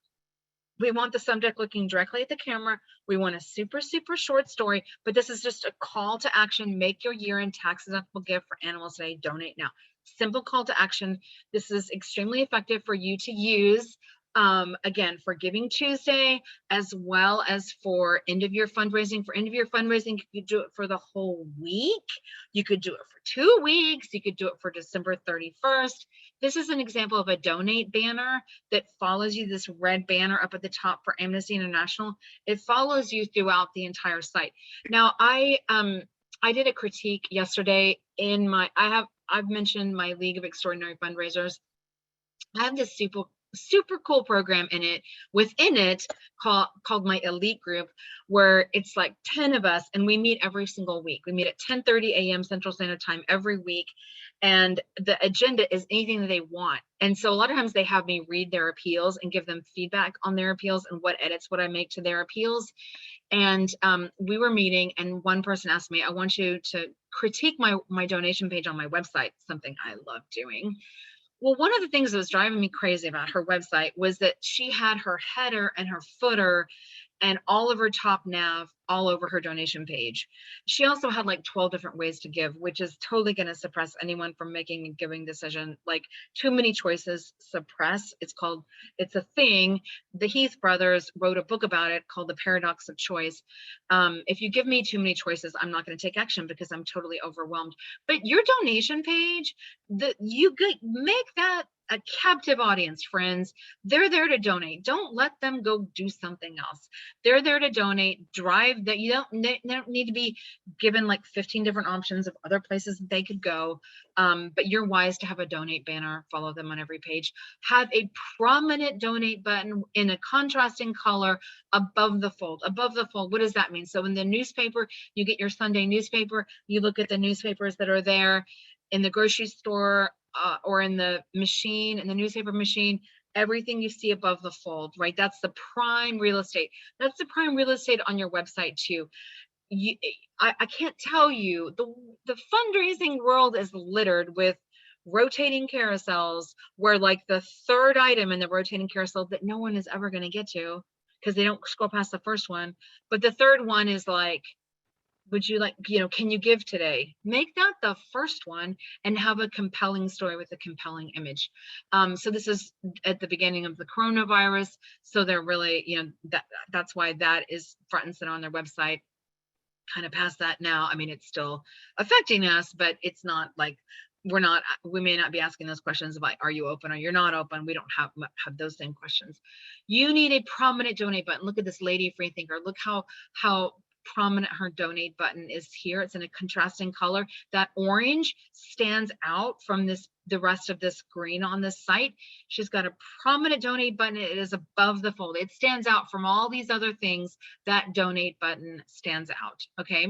[SPEAKER 2] We want the subject looking directly at the camera. We want a super, super short story, but this is just a call to action. Make your year-end tax-deductible gift for animals today. Donate now. Simple call to action. This is extremely effective for you to use, again, for Giving Tuesday, as well as for end of year fundraising. For end of year fundraising, you could do it for the whole week. You could do it for 2 weeks. You could do it for December 31st. This is an example of a donate banner that follows you, this red banner up at the top for Amnesty International. It follows you throughout the entire site. Now, I did a critique yesterday in my, I've mentioned my League of Extraordinary Fundraisers. I have this super cool program within it called my elite group, where it's like 10 of us and we meet every single week. We meet at 10:30 a.m. Central Standard Time every week. And the agenda is anything that they want. And so a lot of times they have me read their appeals and give them feedback on their appeals and what edits would I make to their appeals. And we were meeting and one person asked me, I want you to critique my donation page on my website, something I love doing. Well, one of the things that was driving me crazy about her website was that she had her header and her footer and all of her top nav all over her donation page. She also had like 12 different ways to give, which is totally going to suppress anyone from making a giving decision. Like too many choices suppress. It's a thing. The Heath brothers wrote a book about it called The Paradox of Choice. If you give me too many choices, I'm not going to take action because I'm totally overwhelmed. But your donation page, make that a captive audience, friends. They're there to donate. Don't let them go do something else. They're there to donate. Drive that. You don't need to be given like 15 different options of other places that they could go. But you're wise to have a donate banner. Follow them on every page. Have a prominent donate button in a contrasting color above the fold. Above the fold. What does that mean? So in the newspaper, you get your Sunday newspaper. You look at the newspapers that are there in the grocery store. Or in the newspaper machine, everything you see above the fold, right? That's the prime real estate. That's the prime real estate on your website too. I can't tell you, the fundraising world is littered with rotating carousels where like the third item in the rotating carousel that no one is ever going to get to because they don't scroll past the first one. But the third one is like, would you like, can you give today? Make that the first one and have a compelling story with a compelling image. So this is at the beginning of the coronavirus. So they're really, that's why that is front and center on their website. Kind of past that now. I mean, it's still affecting us, but it's not like we may not be asking those questions about are you open or you're not open. We don't have those same questions. You need a prominent donate button. Look at this lady free thinker. Look how prominent her donate button is here. It's in a contrasting color. That orange stands out from the rest of this green on this site. She's got a prominent donate button. It is above the fold. It stands out from all these other things. That donate button stands out. Okay.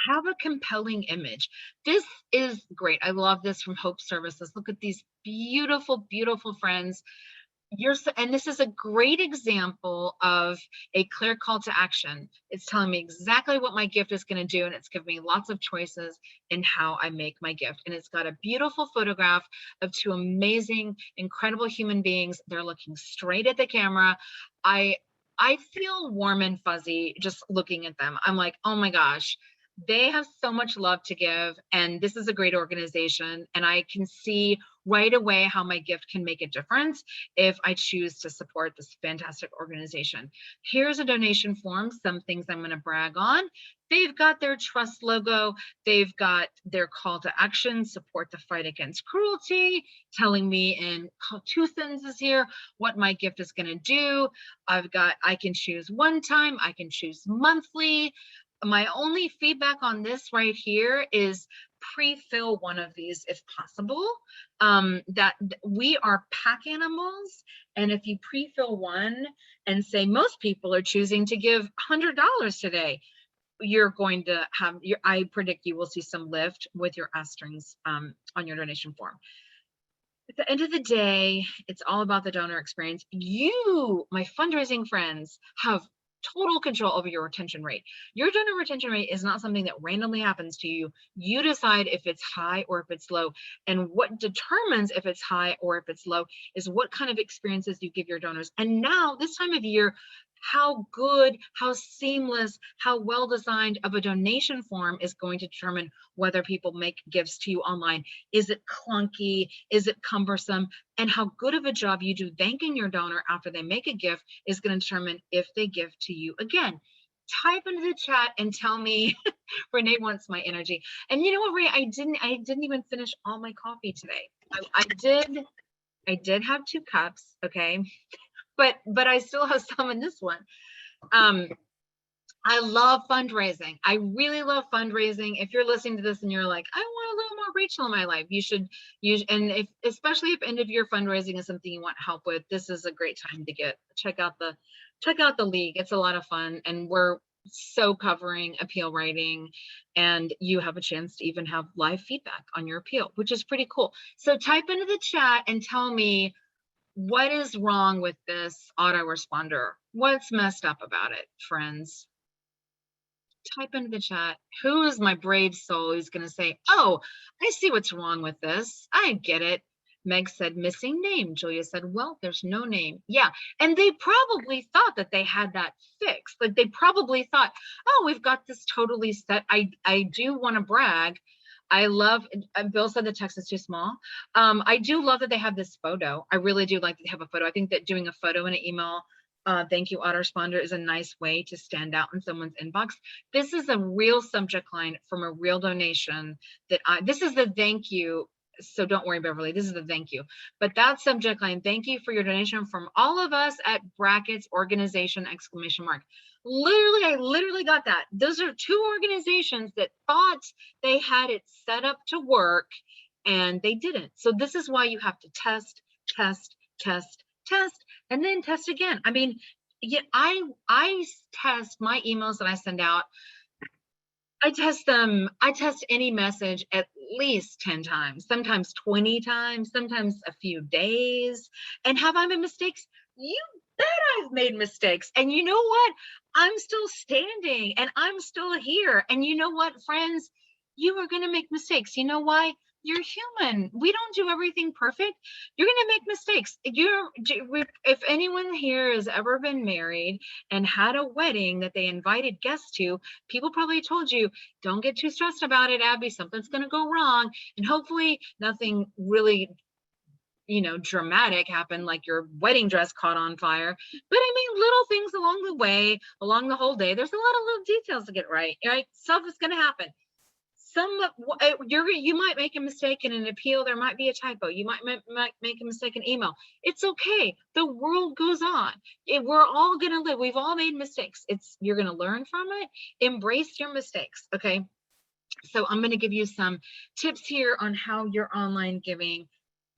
[SPEAKER 2] Have a compelling image. This is great. I love this from Hope Services. Look at these beautiful, beautiful friends. And this is a great example of a clear call to action. It's telling me exactly what my gift is going to do, and it's giving me lots of choices in how I make my gift. And it's got a beautiful photograph of two amazing, incredible human beings. They're looking straight at the camera. I feel warm and fuzzy just looking at them. I'm like, oh my gosh, they have so much love to give, and this is a great organization, and I can see right away how my gift can make a difference if I choose to support this fantastic organization. Here's a donation form, some things I'm going to brag on. They've got their trust logo. They've got their call to action, support the fight against cruelty, telling me in 2 sentences here what my gift is going to do. I can choose one time, I can choose monthly. My only feedback on this right here is pre-fill one of these if possible. That we are pack animals, and if you pre-fill one and say most people are choosing to give $100 today, you're going to have I predict you will see some lift with your asterings on your donation form. At the end of the day, it's all about the donor experience. You, my fundraising friends, have total control over your retention rate. Your donor retention rate is not something that randomly happens to you. You decide if it's high or if it's low. And what determines if it's high or if it's low is what kind of experiences you give your donors. And now, this time of year, how good, how seamless, how well designed of a donation form is going to determine whether people make gifts to you online. Is it clunky? Is it cumbersome? And how good of a job you do thanking your donor after they make a gift is going to determine if they give to you again. Type into the chat and tell me. Renee wants my energy. And you know what, Renee? I didn't even finish all my coffee today. I did have 2 cups, okay, but I still have some in this one. I love fundraising. I really love fundraising. If you're listening to this and you're like, I want a little more Rachel in my life, you should and if, especially if end of year fundraising is something you want help with, this is a great time to check out the league. It's a lot of fun, and we're so covering appeal writing, and you have a chance to even have live feedback on your appeal, which is pretty cool. So type into the chat and tell me, what is wrong with this autoresponder? What's messed up about it, friends? Type into the chat. Who is my brave soul who's going to say, oh, I see what's wrong with this. I get it. Meg said, missing name. Julia said, well, there's no name. Yeah. And they probably thought that they had that fixed. Like, they probably thought, oh, we've got this totally set. I do want to brag. I love, Bill said the text is too small. I do love that they have this photo. I really do like that they have a photo. I think that doing a photo in an email, thank you autoresponder, is a nice way to stand out in someone's inbox. This is a real subject line from a real donation this is the thank you. So don't worry, Beverly, this is the thank you. But that subject line, thank you for your donation from all of us at brackets organization exclamation mark. I literally got that. Those are 2 organizations that thought they had it set up to work and they didn't. So this is why you have to test, and then test again. I mean, yeah, I test my emails that I send out. I test any message at least 10 times, sometimes 20 times, sometimes a few days. And have I made mistakes? You bet I've made mistakes. And you know what? I'm still standing and I'm still here. And you know what, friends? You are going to make mistakes. You know why? You're human. We don't do everything perfect. You're going to make mistakes. If anyone here has ever been married and had a wedding that they invited guests to, people probably told you, don't get too stressed about it, Abby, something's going to go wrong. And hopefully nothing really, dramatic happened, like your wedding dress caught on fire. But I mean, little things along the way, along the whole day, there's a lot of little details to get right. Stuff is going to happen. You might make a mistake in an appeal. There might be a typo. You might make a mistake in email. It's okay. The world goes on. We're all going to live. We've all made mistakes. You're going to learn from it. Embrace your mistakes. Okay. So I'm going to give you some tips here on how your online giving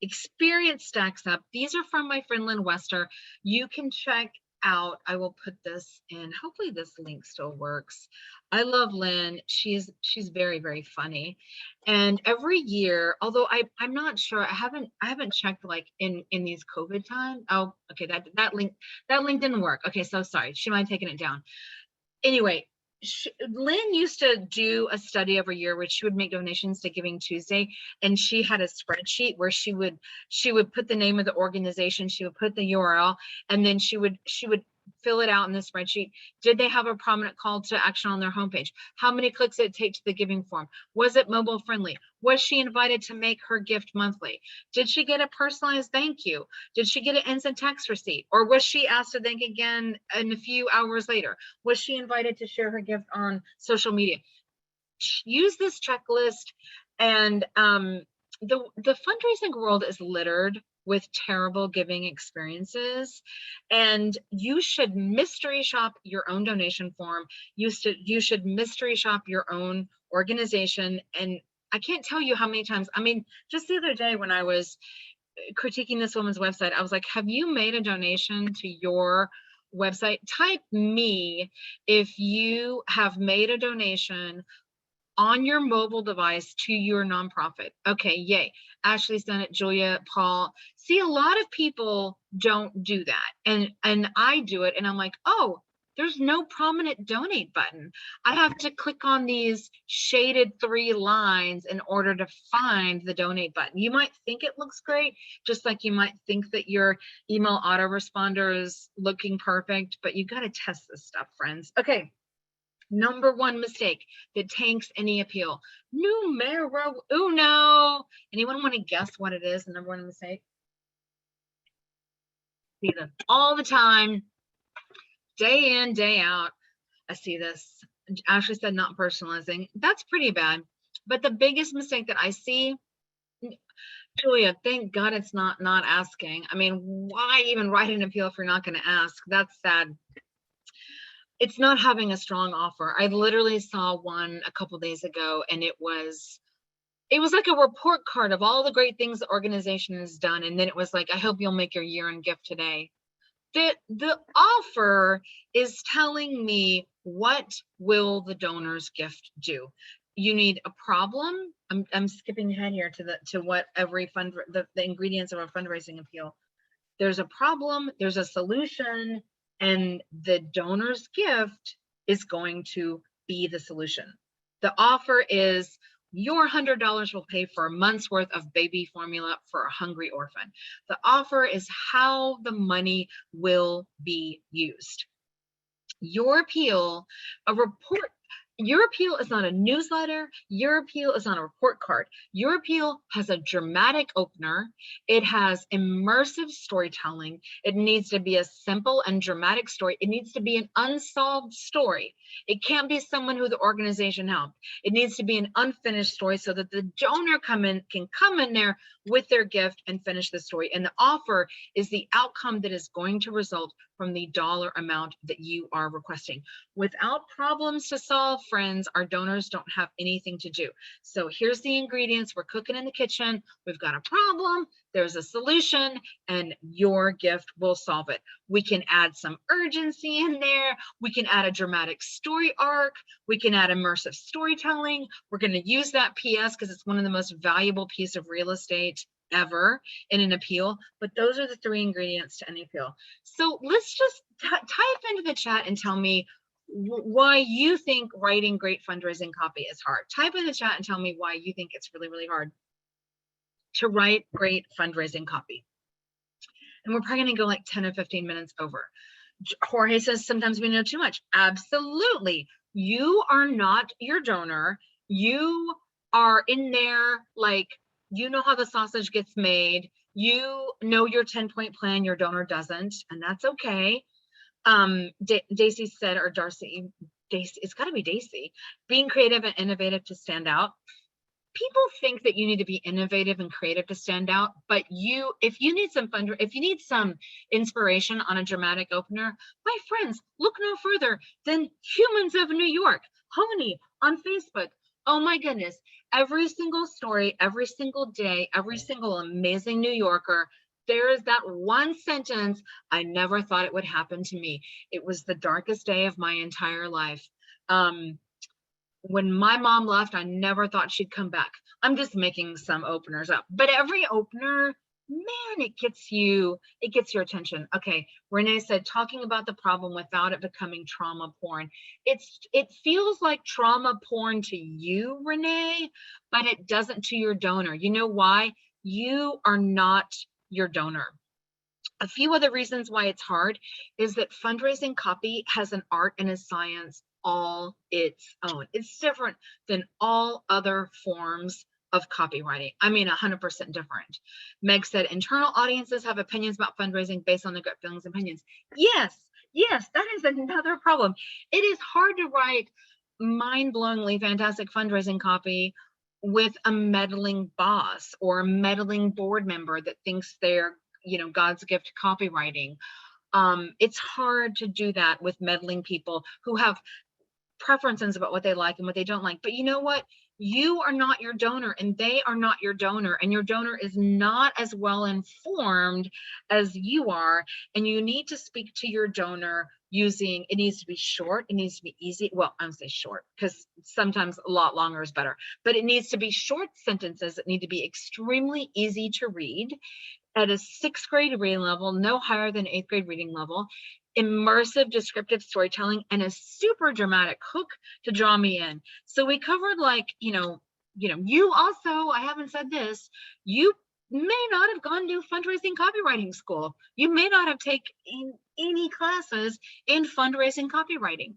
[SPEAKER 2] experience stacks up. These are from my friend Lynn Wester. You can check out, I will put this in, hopefully this link still works. I love Lynn. She's very, very funny. And every year, although I'm not sure, I haven't checked like in these COVID times. Oh, okay, that link didn't work. Okay, so sorry, she might have taken it down. Anyway, Lynn used to do a study every year where she would make donations to Giving Tuesday, and she had a spreadsheet where she would put the name of the organization, she would put the URL, and then she would fill it out in the spreadsheet. Did they have a prominent call to action on their homepage? How many clicks did it take to the giving form? Was it mobile friendly? Was she invited to make her gift monthly? Did she get a personalized thank you? Did she get an instant text receipt? Or was she asked to thank again in a few hours later? Was she invited to share her gift on social media? Use this checklist. And the fundraising world is littered with terrible giving experiences, and you should mystery shop your own donation form. You should mystery shop your own organization. And I can't tell you how many times, I mean, just the other day when I was critiquing this woman's website, I was like, have you made a donation to your website, type me if you have made a donation on your mobile device to your nonprofit. Okay, yay. Ashley's done it, Julia, Paul. See, a lot of people don't do that. And I do it and I'm like, oh, there's no prominent donate button. I have to click on these shaded 3 lines in order to find the donate button. You might think it looks great, just like you might think that your email autoresponder is looking perfect, but you got to test this stuff, friends. Okay. Number one mistake that tanks any appeal. Numero uno. Anyone want to guess what it is? The number one mistake? See this all the time, day in, day out. I see this. Ashley said not personalizing. That's pretty bad. But the biggest mistake that I see, Julia, thank God it's not asking. I mean, why even write an appeal if you're not going to ask? That's sad. It's not having a strong offer. I literally saw one a couple days ago, and it was like a report card of all the great things the organization has done. And then it was like, I hope you'll make your year-end gift today. The offer is telling me, what will the donor's gift do? You need a problem. I'm skipping ahead here to what every the ingredients of a fundraising appeal. There's a problem, there's a solution, and the donor's gift is going to be the solution. The offer is your $100 will pay for a month's worth of baby formula for a hungry orphan. The offer is how the money will be used. Your appeal, your appeal is not a newsletter. Your appeal is not a report card. Your appeal has a dramatic opener. It has immersive storytelling. It needs to be a simple and dramatic story. It needs to be an unsolved story. It can't be someone who the organization helped. It needs to be an unfinished story so that the donor can come in there with their gift and finish the story. And the offer is the outcome that is going to result from the dollar amount that you are requesting. Without problems to solve, friends, our donors don't have anything to do. So here's the ingredients. We're cooking in the kitchen. We've got a problem. There's a solution, and your gift will solve it. We can add some urgency in there. We can add a dramatic story arc. We can add immersive storytelling. We're going to use that PS because it's one of the most valuable pieces of real estate ever in an appeal. But those are the 3 ingredients to any appeal. So let's just type into the chat and tell me why you think writing great fundraising copy is hard. Type in the chat and tell me why you think it's really, really hard to write great fundraising copy. And we're probably going to go like 10 or 15 minutes over. Jorge says sometimes we know too much. Absolutely. You are not your donor. You are in there, like, you know how the sausage gets made. You know your 10-point plan, your donor doesn't, and that's okay. Daisy said, or Darcy, Daisy, it's got to be Daisy, being creative and innovative to stand out. People think that you need to be innovative and creative to stand out, but if you need some inspiration on a dramatic opener, my friends, look no further than Humans of New York, Honey on Facebook. Oh my goodness, every single story, every single day, every single amazing New Yorker, there is that one sentence, I never thought it would happen to me. It was the darkest day of my entire life. When my mom left, I never thought she'd come back. I'm just making some openers up, but every opener, man, it gets your attention. Okay, Renee said, talking about the problem without it becoming trauma porn. It feels like trauma porn to you, Renee, but it doesn't to your donor. You know why? You are not your donor. A few other reasons why it's hard is that fundraising copy has an art and a science all its own. It's different than all other forms of copywriting. I mean, 100% different. Meg said, internal audiences have opinions about fundraising based on their gut feelings and opinions. Yes, that is another problem. It is hard to write mind-blowingly fantastic fundraising copy with a meddling boss or a meddling board member that thinks they're, God's gift to copywriting. It's hard to do that with meddling people who have preferences about what they like and what they don't like. But you know what? You are not your donor, and they are not your donor, and your donor is not as well informed as you are. And you need to speak to your donor using, it needs to be short, it needs to be easy. Well, I'm say short because sometimes a lot longer is better, but it needs to be short sentences that need to be extremely easy to read at a 6th grade reading level, no higher than 8th grade reading level, immersive descriptive storytelling, and a super dramatic hook to draw me in. So we covered like, you also, I haven't said this, you may not have gone to fundraising copywriting school. You may not have taken any classes in fundraising copywriting.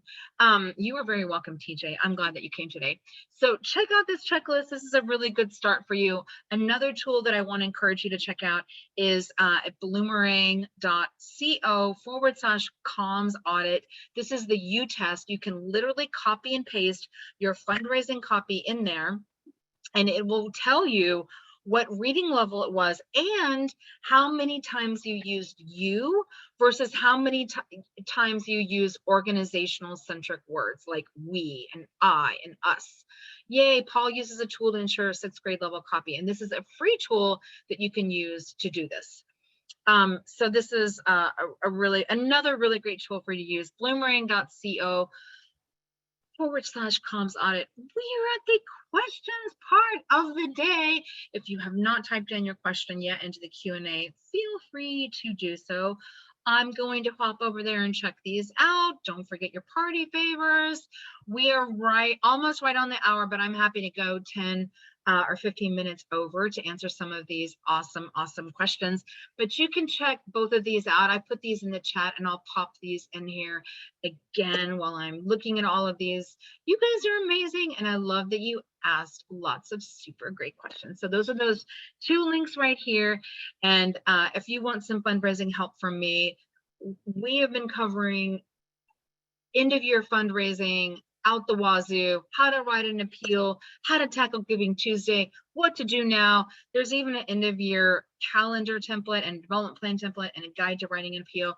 [SPEAKER 2] You are very welcome, TJ. I'm glad that you came today. So check out this checklist. This is a really good start for you. Another tool that I want to encourage you to check out is at bloomerang.co/comms audit. This is the U test. You can literally copy and paste your fundraising copy in there, and it will tell you what reading level it was and how many times you used you versus how many times you use organizational centric words like we and I and us. Yay, Paul uses a tool to ensure 6th grade level copy. And this is a free tool that you can use to do this. So this is another really great tool for you to use, bloomerang.co/comms audit. We are at the questions part of the day. If you have not typed in your question yet into the Q&A, feel free to do so. I'm going to hop over there and check these out. Don't forget your party favors. We are almost right on the hour, but I'm happy to go 10 or 15 minutes over to answer some of these awesome questions. But you can check both of these out. I put these in the chat and I'll pop these in here again while I'm looking at all of these. You guys are amazing, and I love that you asked lots of super great questions. So those are those 2 links right here. And if you want some fundraising help from me, we have been covering end of year fundraising out the wazoo, how to write an appeal, how to tackle Giving Tuesday, what to do now. There's even an end of year calendar template and development plan template and a guide to writing an appeal.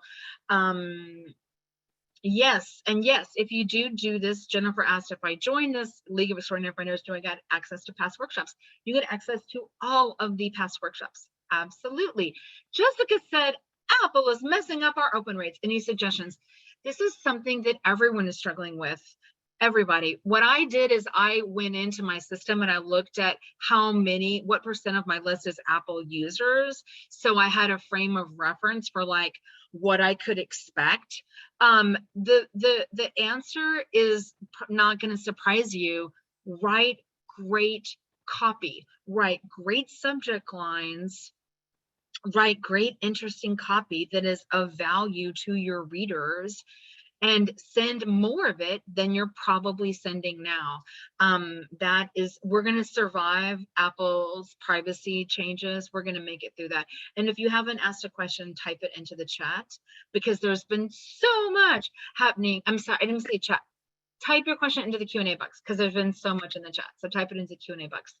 [SPEAKER 2] Yes, and yes, if you do this, Jennifer asked if I join this League of Extraordinary Funders, do I get access to past workshops? You get access to all of the past workshops. Absolutely. Jessica said, Apple is messing up our open rates. Any suggestions? This is something that everyone is struggling with. Everybody. What I did is I went into my system and I looked at what percent of my list is Apple users. So I had a frame of reference for like what I could expect. The answer is not going to surprise you. Write great copy, write great subject lines, write great interesting copy that is of value to your readers, and send more of it than you're probably sending now. We're going to survive Apple's privacy changes. We're going to make it through that. And if you haven't asked a question, type it into the chat, because there's been so much happening. I'm sorry, I didn't say chat. Type your question into the Q&A box, because there's been so much in the chat. So type it into the Q&A box.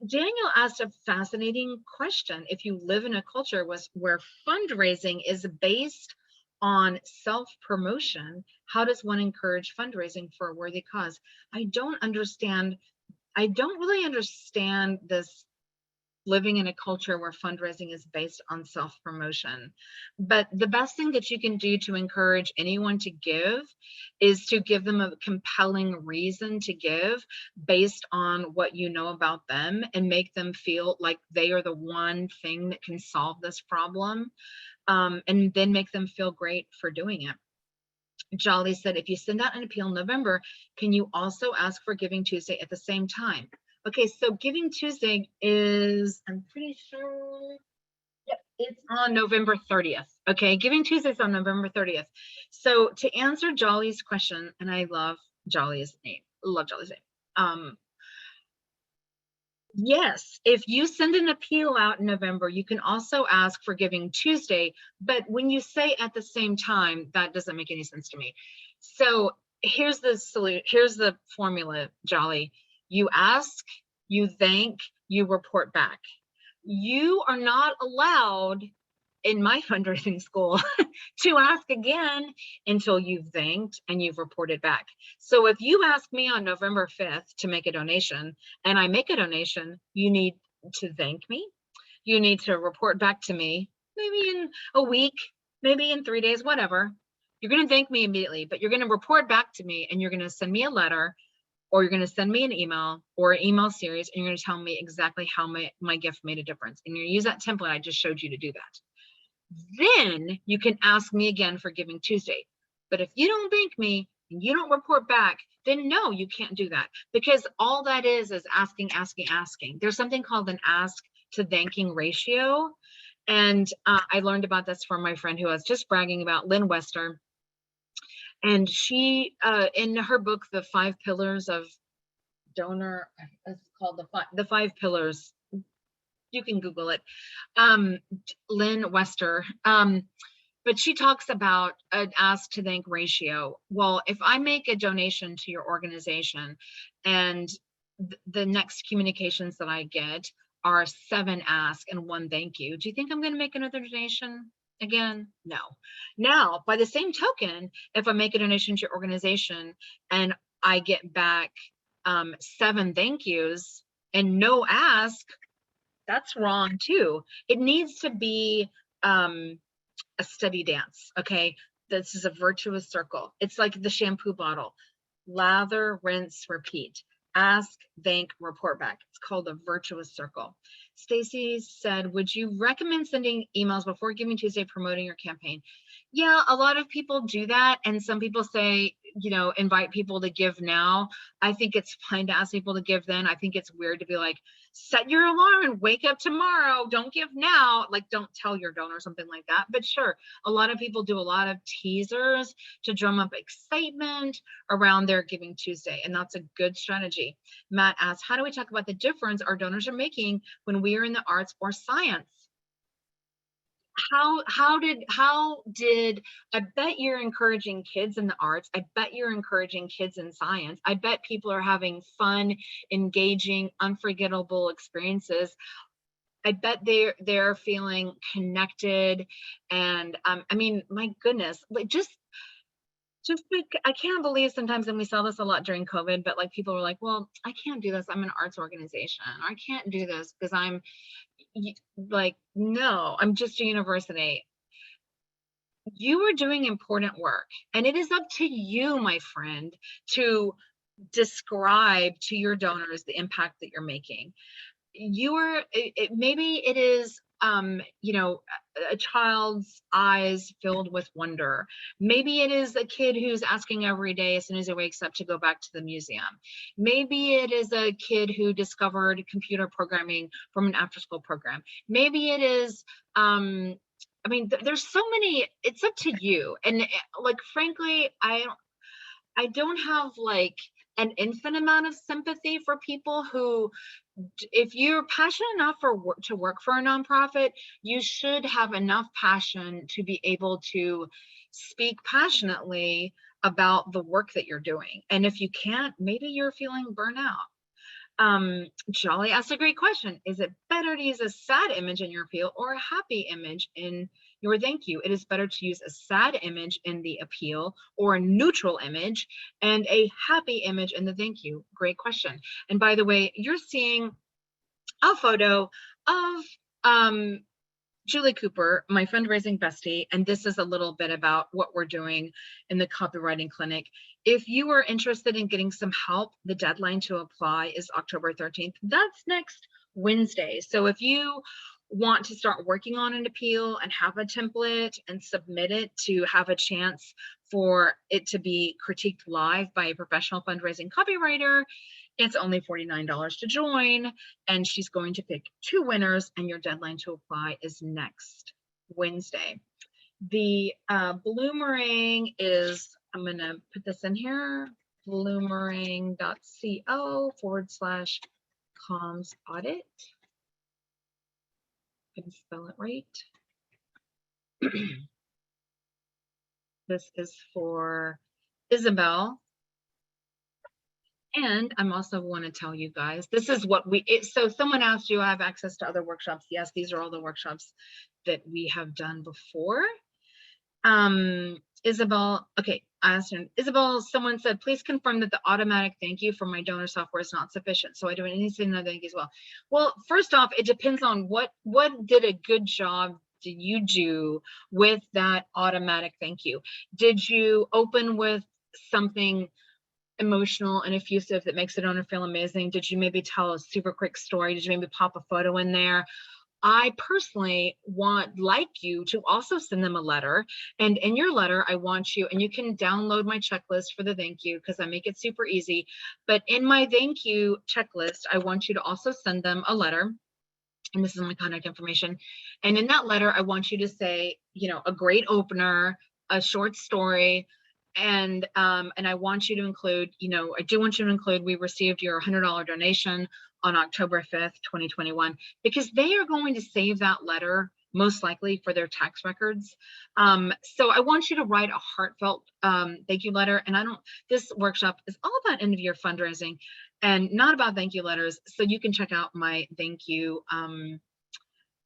[SPEAKER 2] Daniel asked a fascinating question. If you live in a culture where fundraising is based on self-promotion, how does one encourage fundraising for a worthy cause? I don't really understand this, living in a culture where fundraising is based on self-promotion. But the best thing that you can do to encourage anyone to give is to give them a compelling reason to give based on what you know about them, and make them feel like they are the one thing that can solve this problem. And then make them feel great for doing it. Jolly said, if you send out an appeal in November, can you also ask for Giving Tuesday at the same time? Okay, so Giving Tuesday is, I'm pretty sure, yep, it's on November 30th. Okay, Giving Tuesday is on November 30th. So to answer Jolly's question, and I love Jolly's name. Yes, if you send an appeal out in November, you can also ask for Giving Tuesday, but when you say at the same time, that doesn't make any sense to me. So here's the formula, Jolly. You ask, you thank, you report back. You are not allowed in my fundraising school to ask again until you've thanked and you've reported back. So if you ask me on November 5th to make a donation and I make a donation, you need to thank me. You need to report back to me, maybe in a week, maybe in 3 days, whatever. You're going to thank me immediately, but you're going to report back to me and you're going to send me a letter, or you're going to send me an email or an email series, and you're going to tell me exactly how my gift made a difference. And you're going to use that template I just showed you to do that. Then you can ask me again for Giving Tuesday. But if you don't thank me and you don't report back, then no, you can't do that, because all that is asking, asking, asking. There's something called an ask to thanking ratio. And I learned about this from my friend who I was just bragging about, Lynn Wester. And she, in her book, The 5 Pillars of Donor, it's called the 5 Pillars. You can Google it. Lynn Wester. But she talks about an ask to thank ratio. Well, if I make a donation to your organization and the next communications that I get are 7 ask and 1 thank you, do you think I'm going to make another donation again? No. Now, by the same token, if I make a donation to your organization and I get back 7 thank yous and no ask, that's wrong too. It needs to be a steady dance. Okay. This is a virtuous circle. It's like the shampoo bottle: lather, rinse, repeat, ask, thank, report back. It's called a virtuous circle. Stacy said, would you recommend sending emails before Giving Tuesday promoting your campaign? Yeah, a lot of people do that. And some people say, invite people to give now. I think it's fine to ask people to give then. I think it's weird to be like, set your alarm and wake up tomorrow. Don't give now. Like, don't tell your donor, something like that. But sure, a lot of people do a lot of teasers to drum up excitement around their Giving Tuesday. And that's a good strategy. Matt asks, how do we talk about the difference our donors are making when we are in the arts or science? How did I bet you're encouraging kids in the arts. I bet you're encouraging kids in science. I bet people are having fun, engaging, unforgettable experiences. I bet they're feeling connected. And I mean, my goodness, like just like, I can't believe sometimes, and we saw this a lot during COVID, but like people were like, well, I can't do this, I'm an arts organization. I can't do this because I'm like, no, I'm just a university. You are doing important work, and it is up to you, my friend, to describe to your donors the impact that you're making. Maybe it is a child's eyes filled with wonder. Maybe it is a kid who's asking every day as soon as he wakes up to go back to the museum. Maybe it is a kid who discovered computer programming from an after-school program. Maybe it is there's so many. It's up to you. And like, frankly, I don't have like an infinite amount of sympathy for people who, if you're passionate enough to work for a nonprofit, you should have enough passion to be able to speak passionately about the work that you're doing. And if you can't, maybe you're feeling burnout. Jolly asked a great question. Is it better to use a sad image in your appeal or a happy image in your thank you? It is better to use a sad image in the appeal or a neutral image and a happy image in the thank you. Great question. And by the way, you're seeing a photo of Julie Cooper, my fundraising bestie, and this is a little bit about what we're doing in the copywriting clinic. If you are interested in getting some help, the deadline to apply is October 13th. That's next Wednesday. So if you want to start working on an appeal and have a template and submit it to have a chance for it to be critiqued live by a professional fundraising copywriter, it's only $49 to join, and she's going to pick 2 winners, and your deadline to apply is next Wednesday. The Bloomerang is, I'm going to put this in here, bloomerang.co/comms audit. I can spell it right. This is for Isabel. And I'm also want to tell you guys, this is what so someone asked, you have access to other workshops? Yes, these are all the workshops that we have done before. Isabel, okay, I asked her, Isabel, someone said, please confirm that the automatic thank you for my donor software is not sufficient. So I do anything that thank you as well. Well, first off, it depends on what did a good job did you do with that automatic thank you? Did you open with something emotional and effusive that makes the donor feel amazing? Did you maybe tell a super quick story? Did you maybe pop a photo in there? I personally like you to also send them a letter. And in your letter, I want you, and you can download my checklist for the thank you because I make it super easy. But in my thank you checklist, I want you to also send them a letter. And this is my contact information. And in that letter, I want you to say, a great opener, a short story, and I want you to include, I do want you to include, we received your $100 donation on October 5th, 2021, because they are going to save that letter most likely for their tax records. So I want you to write a heartfelt thank you letter. And this workshop is all about end of year fundraising and not about thank you letters. So you can check out my thank you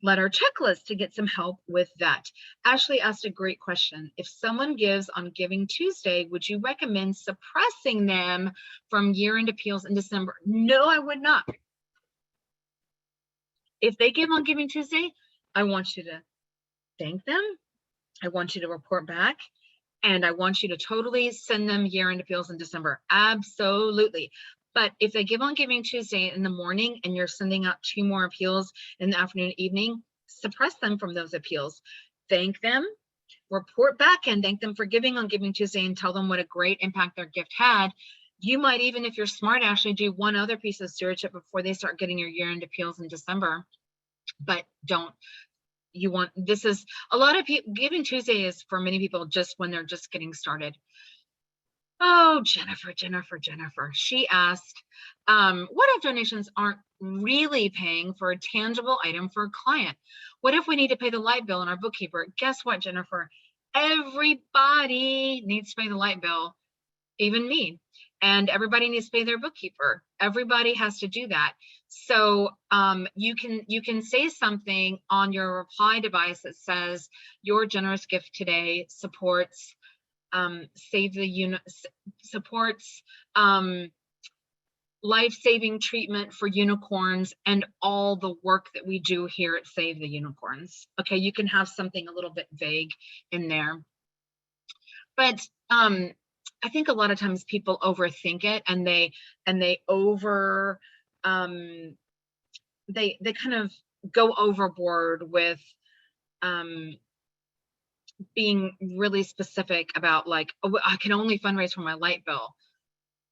[SPEAKER 2] letter checklist to get some help with that. Ashley asked a great question. If someone gives on Giving Tuesday, would you recommend suppressing them from year-end appeals in December? No, I would not. If they give on Giving Tuesday, I want you to thank them. I want you to report back. And I want you to totally send them year-end appeals in December. Absolutely. But if they give on Giving Tuesday in the morning and you're sending out 2 more appeals in the afternoon and evening, suppress them from those appeals. Thank them, report back and thank them for giving on Giving Tuesday and tell them what a great impact their gift had. You might even, if you're smart, actually do one other piece of stewardship before they start getting your year-end appeals in December. But this is a lot of people. Giving Tuesday is for many people just when they're just getting started. Oh, Jennifer. She asked, what if donations aren't really paying for a tangible item for a client? What if we need to pay the light bill and our bookkeeper? Guess what, Jennifer? Everybody needs to pay the light bill, even me. And everybody needs to pay their bookkeeper. Everybody has to do that. So you can say something on your reply device that says, your generous gift today supports supports life-saving treatment for unicorns and all the work that we do here at Save the Unicorns. Okay, you can have something a little bit vague in there. But I think a lot of times people overthink it and they kind of go overboard with being really specific about like, oh, I can only fundraise for my light bill.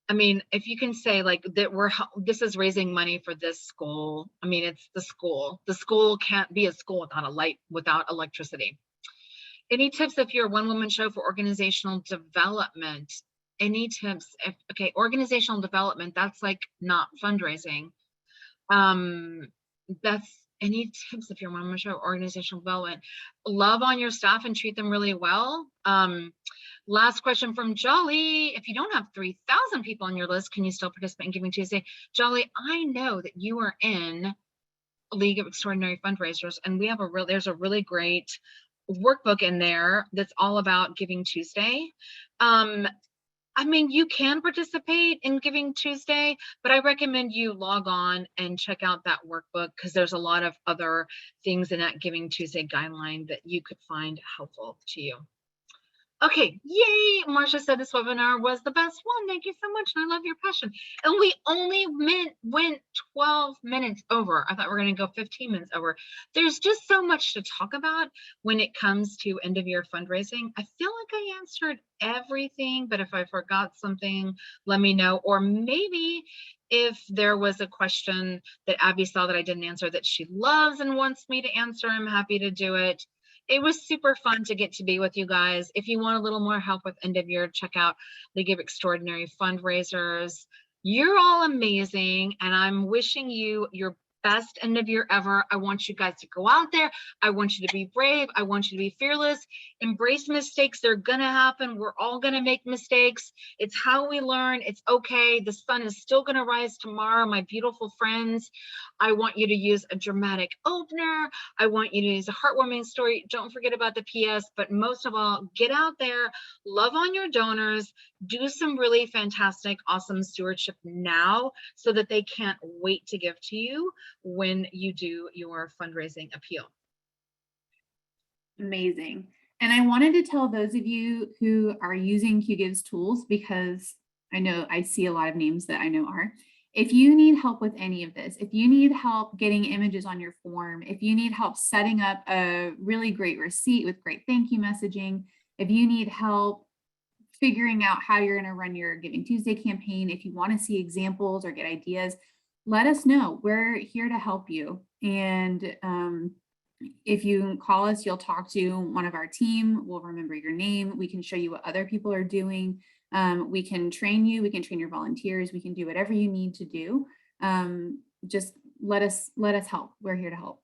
[SPEAKER 2] I mean, if you can say like that this is raising money for this school. I mean, it's the school. The school can't be a school without electricity. Any tips if you're a one-woman show for organizational development? Any tips? Okay, organizational development, that's like not fundraising. That's any tips if you're a one-woman show, organizational development? Love on your staff and treat them really well. Last question from Jolly. If you don't have 3,000 people on your list, can you still participate in Giving Tuesday? Jolly, I know that you are in League of Extraordinary Fundraisers, and we have there's a really great workbook in there that's all about Giving Tuesday. I mean, you can participate in Giving Tuesday, but I recommend you log on and check out that workbook because there's a lot of other things in that Giving Tuesday guideline that you could find helpful to you. Okay, yay! Marcia said this webinar was the best one. Thank you so much. And I love your passion. And we only went 12 minutes over. I thought we were going to go 15 minutes over. There's just so much to talk about when it comes to end of year fundraising. I feel like I answered everything, but if I forgot something, let me know. Or maybe if there was a question that Abby saw that I didn't answer that she loves and wants me to answer, I'm happy to do it. It was super fun to get to be with you guys. If you want a little more help with end of year, check out League of Extraordinary Fundraisers. You're all amazing, and I'm wishing you your best end of year ever. I want you guys to go out there. I want you to be brave. I want you to be fearless. Embrace mistakes. They're going to happen. We're all going to make mistakes. It's how we learn. It's okay. The sun is still going to rise tomorrow, my beautiful friends. I want you to use a dramatic opener. I want you to use a heartwarming story. Don't forget about the PS, but most of all, get out there, love on your donors, do some really fantastic, awesome stewardship now so that they can't wait to give to you when you do your fundraising appeal.
[SPEAKER 1] Amazing. And I wanted to tell those of you who are using QGive's tools, because I know I see a lot of names that I know are. If you need help with any of this, if you need help getting images on your form, if you need help setting up a really great receipt with great thank you messaging, if you need help figuring out how you're going to run your Giving Tuesday campaign, if you want to see examples or get ideas, let us know. We're here to help you. And if you call us, you'll talk to one of our team. We'll remember your name. We can show you what other people are doing. We can train you. We can train your volunteers. We can do whatever you need to do. Just let us help. We're here to help.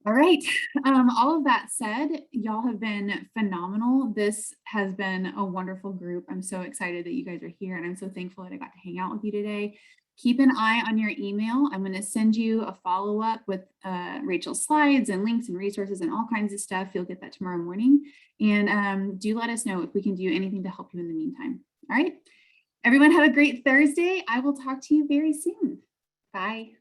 [SPEAKER 1] All right. All of that said, y'all have been phenomenal. This has been a wonderful group. I'm so excited that you guys are here, and I'm so thankful that I got to hang out with you today. Keep an eye on your email. I'm going to send you a follow-up with Rachel's slides and links and resources and all kinds of stuff. You'll get that tomorrow morning. And do let us know if we can do anything to help you in the meantime. All right. Everyone have a great Thursday. I will talk to you very soon. Bye.